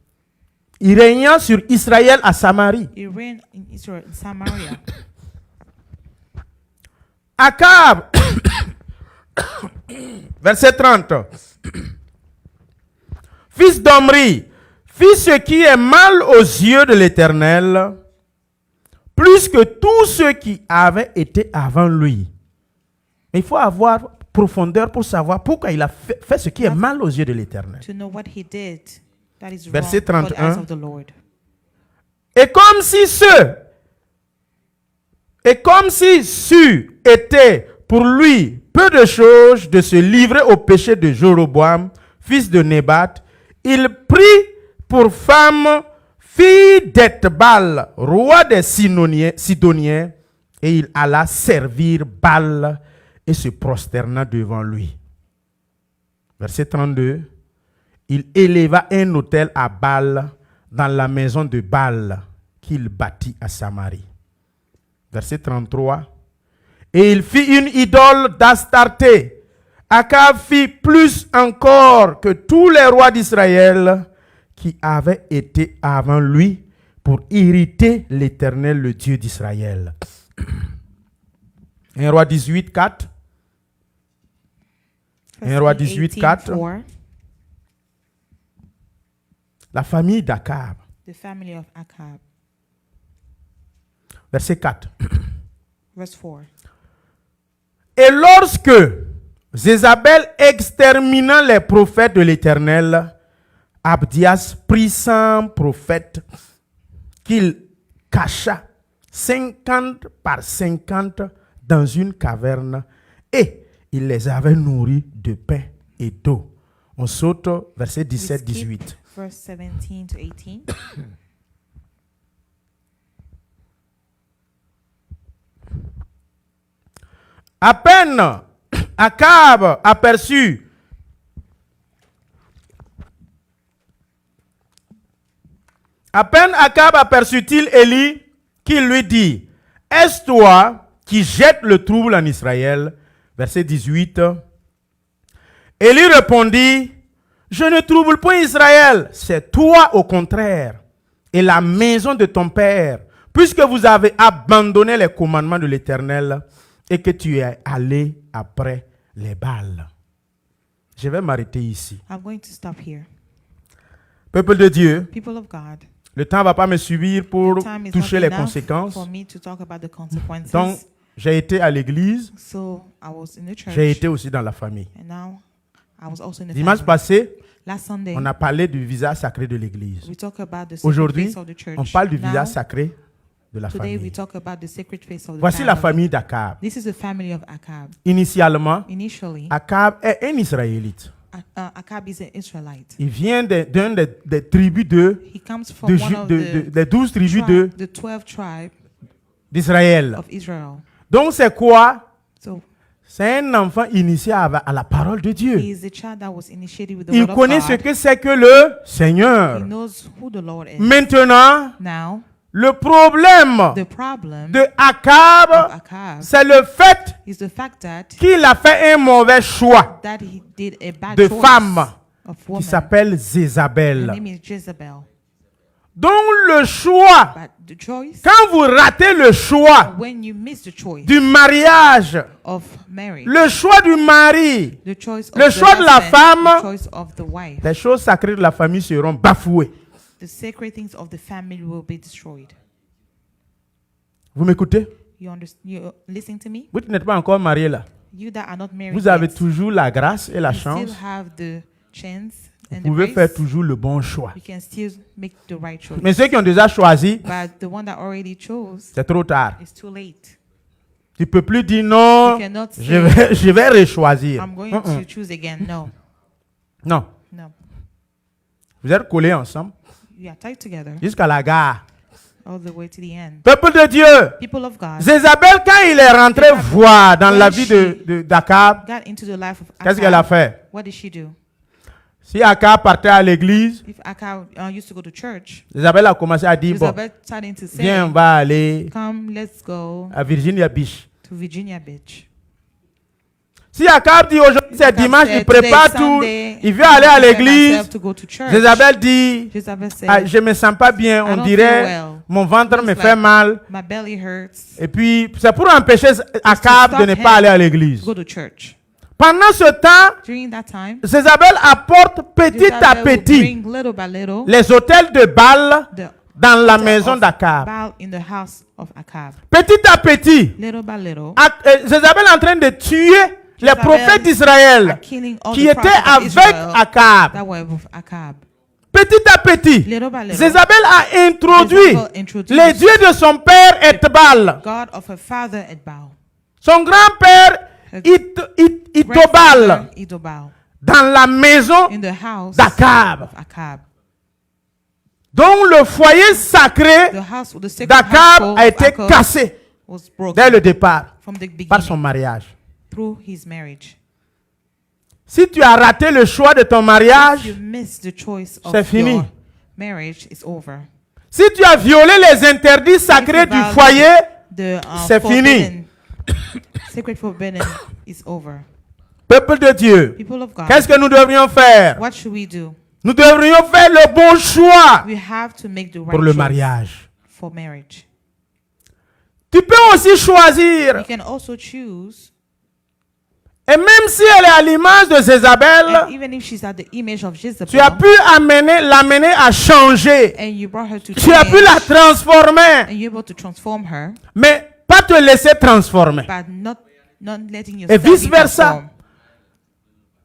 Il régnant sur Israël à Samarie. he reigned in Israel, in Samaria. Akab, verset 30. Fils d'Omri, fit ce qui est mal aux yeux de l'Éternel, plus que tous ceux qui avaient été avant lui. Mais il faut avoir profondeur pour savoir pourquoi il a fait ce qui est mal aux yeux de l'Éternel. To know what he did, that is Verset wrong for the 31. eyes of the Lord. Et comme si c'eût été pour lui peu de choses de se livrer au péché de Jéroboam, fils de Nébat, il prit pour femme fille d'Etbal, roi des Sidoniens, et il alla servir Baal et se prosterna devant lui. Verset 32. Il éleva un autel à Baal dans la maison de Baal qu'il bâtit à Samarie. Verset 33. Et il fit une idole d'Astarté. Akab fit plus encore que tous les rois d'Israël qui avaient été avant lui pour irriter l'Éternel, le Dieu d'Israël. 1 Roi 18, 4. 1 Roi 18, 4. 4. La famille d'Akab. The family of Akkad. Verset 4. Verse 4. Et lorsque Jézabel extermina les prophètes de l'Éternel, Abdias prit 100 prophètes qu'il cacha 50 par 50 dans une caverne et il les avait nourris de pain et d'eau. On saute verset We 17-18. skip verse 17 to 18. À peine Akab aperçut À peine Akab aperçut-il Élie, qui lui dit, est-ce toi qui jettes le trouble en Israël? Verset 18. Élie répondit, je ne trouble point Israël, c'est toi au contraire, et la maison de ton père, puisque vous avez abandonné les commandements de l'Éternel et que tu es allé après les Baals. Je vais m'arrêter ici. I'm going to stop here. Peuple de Dieu, People of God, le temps ne va pas me suivre pour time is toucher not les enough conséquences. for me to talk about the consequences. Donc, j'ai été à l'église, So I was in the church, j'ai été aussi dans la famille. and now I was also in the Dimanche family. passé, Last Sunday, on a parlé du visage sacré de l'église. we talk about the sacred Aujourd'hui, face of the church. on parle du Now, visage sacré de la today we famille. talk about the sacred face of the Voici la family. famille d'Akab. This is the family of Akab. Initialement, Initially, Akab est un Israélite. Akab is an Israelite. Il vient d'un des tribus He comes from one of the des 12 tribus the 12 tribes d'Israël. of Israel. Donc c'est quoi? So C'est un enfant initié à la parole de Dieu. he is a child that was initiated with the Il word of connaît ce God. que c'est que le Seigneur. He knows who the Lord is. Maintenant, Now, le problème the problem de of Akab, Akab c'est le fait is the fact that qu'il a fait un mauvais choix he did a bad de choice femme of qui woman. s'appelle Her Jézabel. name is Jezebel. Donc le choix, But the choice, quand vous ratez le choix when you miss the choice du mariage, of marriage, le choix du mari, the choice of le the choix de la husband, femme, the choice of the wife, les choses sacrées de la famille seront bafouées. the sacred things of the family will be destroyed. Vous m'écoutez? You listening to me? Vous n'êtes pas encore marié là. You that are not married Vous avez yet, toujours la grâce et la you chance. still have the chance and Vous pouvez the faire grace. toujours le bon choix. You can still make the right choice. Mais ceux qui ont déjà choisi, But the one that already chose, c'est trop tard. it's too late. Tu ne peux plus dire non, You cannot je vais rechoisir. I'm going to choose again. No, Non. no. Vous êtes collés ensemble You are tied together jusqu'à la gare. all the way to the end. Peuple de Dieu, People of God Jézabel, quand il est rentré voir dans la vie d'Akab, got into the life of qu'est-ce qu'elle a Akab. fait? What did she do? Si Akab partait à l'église, If Akab used to go to church, Jézabel a commencé à dire, bon, Elizabeth starting to say, viens, on va aller come, let's go à Virginia Beach. to Virginia Beach. Si Akab dit aujourd'hui c'est Akab dimanche, said, il prépare "Today, tout, Sunday, il veut aller à I prepare l'église, myself to go to church." Jézabel dit, Jezebel said, ah, je me sens pas bien, I on don't dirait, feel well. mon ventre Looks me like fait mal. my belly hurts. Et puis, c'est pour empêcher Akab de ne pas aller à l'église. Go to church. Pendant ce temps, During that time, Jézabel apporte petit à Jezebel will petit bring little by little les hôtels de Baal the dans la altar maison of d'Akab. Baal in the house of Akab. Petit à petit, Little by little, Jézabel est en train de tuer les Jezebel prophètes are d'Israël killing all qui the étaient prophets of avec Israel Akab. that were with Akab. Petit à petit, Little by little, Jézabel a introduit Jezebel introduced les dieux de son père Etbal, God of her father at Baal. son grand-père Itobal, Grandfather Idobal, dans la maison in the house d'Akab. of Akab. Donc le foyer sacré The house, the sacred d'Akab household a of été Akab cassé was dès broken le départ from the par son beginning mariage. through his marriage. Si tu as raté le choix de ton If mariage, you miss the choice of c'est fini. your marriage, it's over. si tu as violé les interdits sacrés du violate foyer, The c'est forbidden, sacred forbidden is over. peuple de Dieu, People of God, qu'est-ce que nous devrions faire? what should we do? Nous devrions faire le bon choix We have to make the right pour le choice mariage. for marriage. Tu peux aussi choisir, You can also choose, et même si elle est à l'image de and Jézabel, even if she's at the image of tu as Jezebel, pu l'amener à changer. and you brought her to Tu as pu la change, transformer, and you're able to transform her, mais pas te laisser transformer. but not letting Et yourself be vice-versa. transformed.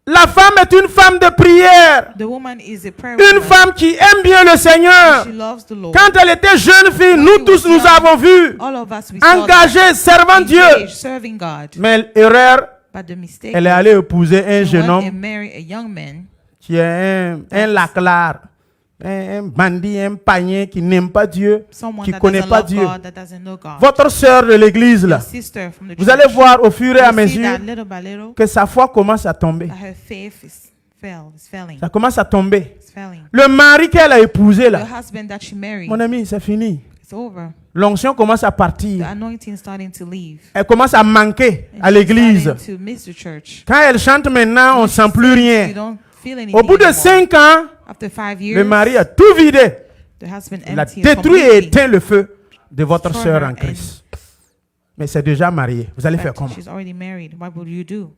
La femme est une femme de prière, The woman is a prayer une woman. femme qui aime bien le Seigneur. She loves the Lord. Quand elle était jeune fille, nous tous nous avons vu, All of us, we saw engagée, servant that, Dieu. engaged, serving God. Mais l'erreur, But the mistake elle est allée épouser un is jeune when they homme marry a young man qui est un laclar, un bandit, un païen qui n'aime pas Dieu, someone qui ne that connaît doesn't pas love Dieu. God, that doesn't know God. Votre sœur de l'église, là, Your sister from the vous church. allez voir au fur et à You see mesure that little by little, que sa foi commence à tomber. that her faith is failing. Ça commence à tomber. It's failing. Le mari qu'elle a épousé The là, husband that she married, mon ami, c'est fini. it's over. L'onction commence à The partir. anointing is starting to leave. Elle commence à manquer And à she's l'église. starting to miss the church. Quand elle chante maintenant, on ne sent plus You rien. don't feel anything Au bout de anymore. 5 ans, After 5 years, le mari a tout vidé. the husband Il a emptied détruit et completely. éteint le feu de votre Destroy sœur her en and- Christ. Mais c'est déjà marié. Vous allez faire But comment? she's already married. What will you do?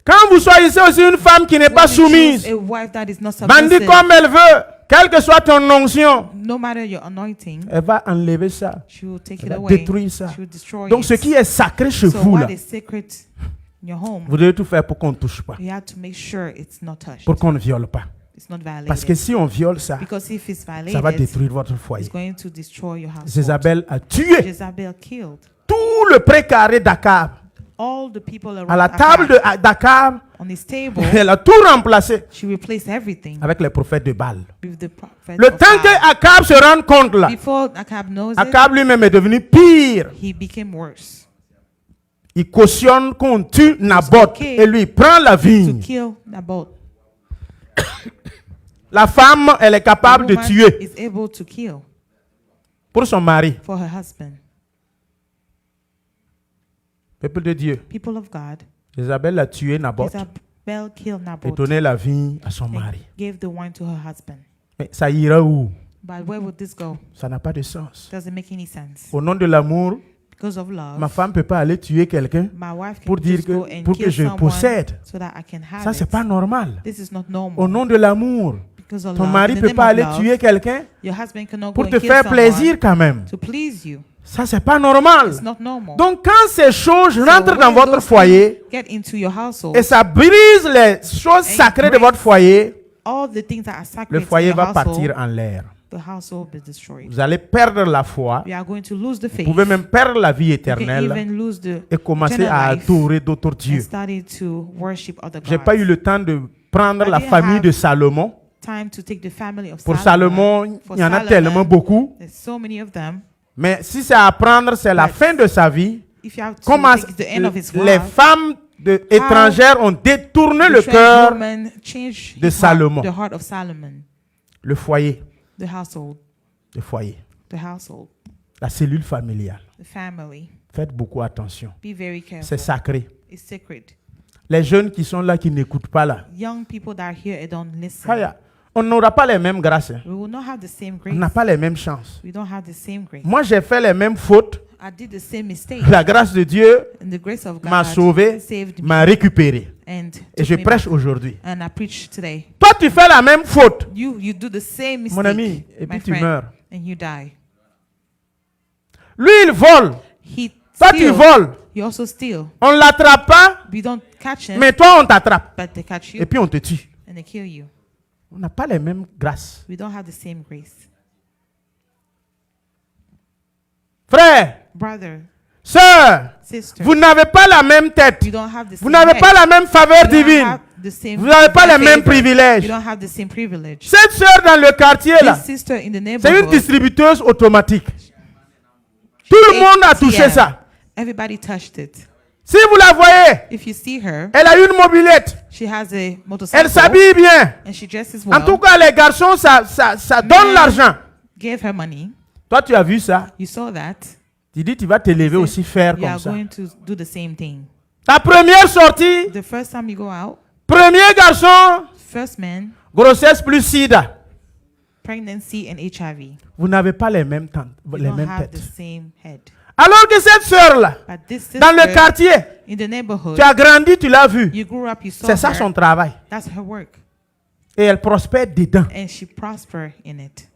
Quand vous choisissez aussi une femme qui n'est pas When you choose soumise, a wife that is not bandit submissive, comme elle veut, quelle que soit ton onction, no matter your anointing, elle va enlever ça. she will take Elle it va away. détruire ça. She will destroy Donc it. ce qui est sacré chez So vous, là, what is sacred in your home, vous devez tout faire pour qu'on ne touche pas, you have to make sure it's not touched. pour qu'on ne viole pas. It's not violated. Parce que si on viole ça, Because if it's ça va violated, détruire votre foyer. it's going to destroy your house. Jézabel a tué Jezebel killed tout le précaré d'Akab. all the people around À la table Ahab. d'Akab, On his table. elle a tout remplacé She replaced everything avec les prophètes de Baal. with the prophet Le of temps Baal. que Akab se rende compte là, Before Ahab knows Akab lui-même est devenu pire. it, he became worse. Il cautionne qu'on tue Naboth okay et lui prend la To vigne. kill Naboth. La femme, elle est The capable de woman tuer is able to kill pour son mari. for her husband. Peuple de Dieu. People of God, Isabelle a tué Naboth Jezebel killed et Naboth donné la vigne à son and mari. gave the wine to her husband. Mais ça ira où? But where would this go? Ça n'a pas de sens. Doesn't make any sense. Au nom de l'amour, Because of love, ma femme ne peut pas aller tuer quelqu'un my wife can pour dire just go que, and pour que kill je someone possède. so that I can have Ça, c'est it. pas normal. This is not Au normal. nom de l'amour, Because of ton love, mari in ne the peut name pas of aller love, tuer quelqu'un your husband cannot go pour and te kill faire someone plaisir quand même. to please you. Ça, c'est pas normal. It's not normal. Donc, quand ces choses So rentrent dans when votre those foyer things get into your household, et ça brise les choses sacrées de votre foyer, all the things that are sacred le in foyer your va household, partir en l'air. the household will be destroyed. Vous allez perdre la foi. We are going to lose the Vous faith. pouvez même perdre la vie You can éternelle even lose the et commencer eternal à life adorer d'autres and dieux. started to worship other J'ai gods. pas eu le temps de prendre I la didn't famille have de Salomon. time to take the family of Pour Solomon. Salomon, For il y en a Solomon, tellement beaucoup. There's so many of them. Mais si c'est à apprendre, c'est la But fin de sa vie. If you have to Comment take the end of his les life, femmes étrangères ont détourné le the strange cœur, woman changed de his Salomon. heart, the heart of Solomon, le foyer, the household, the household, la cellule familiale. the family. Faites beaucoup attention. Be very careful. C'est sacré. It's sacred. Les jeunes qui sont là, qui n'écoutent pas là. Young people that are here and don't listen. Aya, on n'aura pas les mêmes grâces. Hein. We will not have the same On grace. n'a pas les mêmes chances. We don't have the same grace. Moi, j'ai fait les mêmes fautes. I did the same mistake. La grâce de Dieu And the grace of m'a God sauvé, saved me m'a récupéré. and Et took je me prêche back. aujourd'hui. And I preach today. Toi, tu fais la même faute. You do the same mistake, Mon ami, et my puis tu friend, meurs. and you die. Lui, il vole. He Toi, tu steal. voles. You also steal. On ne l'attrape pas, We don't catch him, mais toi, on t'attrape. but they catch Et you puis, on te tue. and they kill you. On n'a pas les mêmes grâces. We don't have the same grace. Frère, Brother, sœur, sister, vous n'avez pas la même tête. you don't have the Vous same n'avez head. pas la même faveur You don't divine. have the same Vous n'avez pas les mêmes favor. privilèges. You don't have the same privilege. Cette sœur dans le quartier, là, This sister in the c'est une neighborhood, distributeuse automatique. Tout le monde a touché ATM. ça. Everybody touched it. Si vous la voyez, If you see her, elle a une mobilette. she has a Elle motorcycle s'habille bien. and she dresses En tout well. cas, les garçons, ça donne Men l'argent. Gave her money. Toi, tu as vu ça. You saw that. Tu dis, tu vas te lever aussi faire You comme are ça. going to do the same thing. Ta première sortie, The first time you go out, premier garçon, first man, grossesse plus sida. pregnancy and HIV. Vous n'avez pas les mêmes temps, You les don't mêmes have the têtes. same head. Alors que cette sœur-là, But this dans le sister quartier, in the neighborhood, tu as grandi, tu l'as vu. you grew up, you saw C'est ça her. son travail. That's her work. Et elle prospère dedans. And she prospered in it.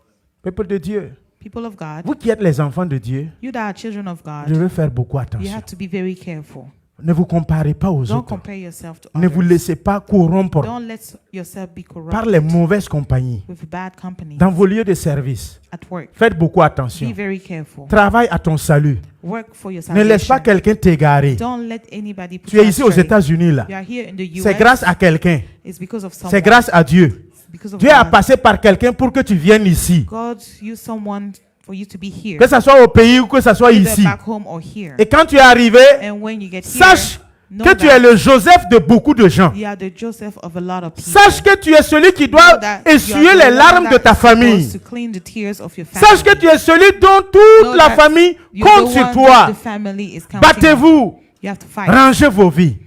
Peuple de Dieu, People of God, vous qui êtes les enfants de Dieu, you that are children of vous God, devez faire beaucoup you attention. have to be very careful. Ne vous comparez pas aux Don't autres. compare yourself to Ne vous others. laissez pas corrompre Don't let yourself be par les corrupted mauvaises compagnies. with bad company Dans vos lieux de service, at work. faites beaucoup Be attention. very careful. Travaille à ton salut. Work for your Ne laisse pas salvation. quelqu'un t'égarer. Don't let anybody put Tu es you ici aux astray. États-Unis là. You are here in the US. C'est grâce à quelqu'un. It's because of someone. C'est grâce à Dieu. It's because of Dieu a God. passé par quelqu'un pour que tu viennes ici. God used someone for you to be here. Que ce soit au pays ou que ce soit Either ici. back home or here. Et quand tu es arrivé, And when you get here, sache Know que tu that es le Joseph de beaucoup de gens. you are the Joseph of a lot of people. Sache que tu es celui qui doit Know that you essuyer are the les one larmes de that ta is supposed famille. to clean the tears of your family. Sache que tu es celui dont toute Know la that famille you're compte the sur one toi. that the family is counting on. Battez-vous, You have to fight. rangez vos vies.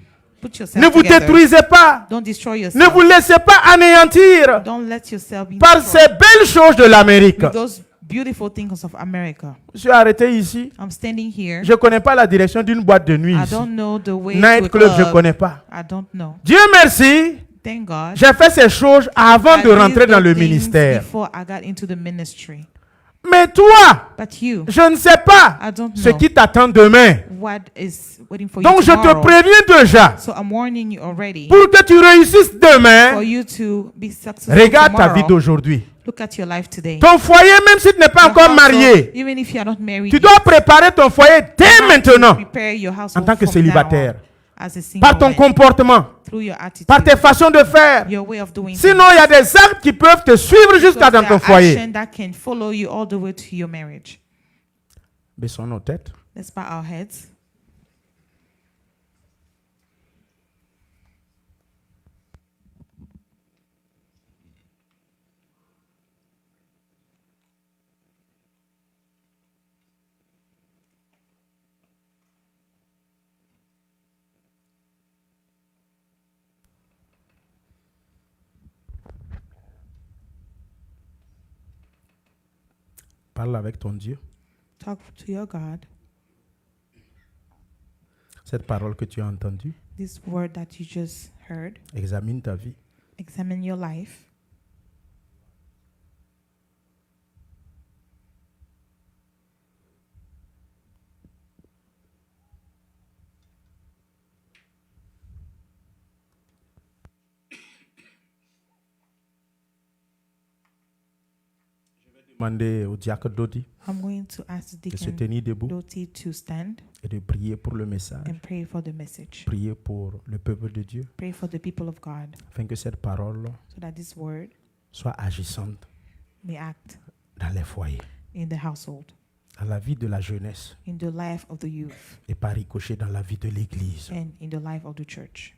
Put yourself Ne vous together. détruisez pas. Don't destroy Ne yourself. vous laissez pas anéantir Don't let yourself be par destroyed ces belles choses de l'Amérique. with those beautiful things of America. Je suis arrêté ici. I'm standing here. Je ne connais pas la direction d'une boîte de nuit I ici. don't know the way Night to a club, je ne club. connais pas. I don't know. Dieu merci, Thank God. j'ai fait ces choses avant I de did rentrer dans the le things ministère. before I got into the ministry. Mais toi, But you, je ne sais pas I don't ce know qui t'attend demain. what is waiting for Donc you je te tomorrow. préviens déjà, So I'm warning you already pour que tu réussisses for demain, you to be successful regarde ta vie tomorrow. d'aujourd'hui. Look at your life today. Ton foyer, même si tu n'es pas Your encore household, marié, even if you are not married, tu yet, dois préparer ton foyer dès you have to maintenant, prepare your household en tant que from célibataire, now on as a single par ton man, comportement, through your attitude, par tes façons de faire. your way of doing Sinon, il y a des actes qui peuvent te suivre things. jusqu'à Because dans there ton are foyer. actions that can follow you all the way to your marriage. Baissons nos têtes. Let's bow our heads. Parle avec ton Dieu. Talk to your God. Cette parole que tu as entendue, This word that you just heard, examine ta vie. examine your life. Demander au diacre Dodi I'm going to ask the de se deacon tenir debout Doti to stand et de prier pour le message, and pray for the message. prier pour le peuple de Dieu, Pray for the people of God afin que cette parole so that this word soit agissante may act dans les foyers, in the household, dans la vie de la jeunesse in the life of the youth, et par ricochet dans la vie de l'Église. and in the life of the church.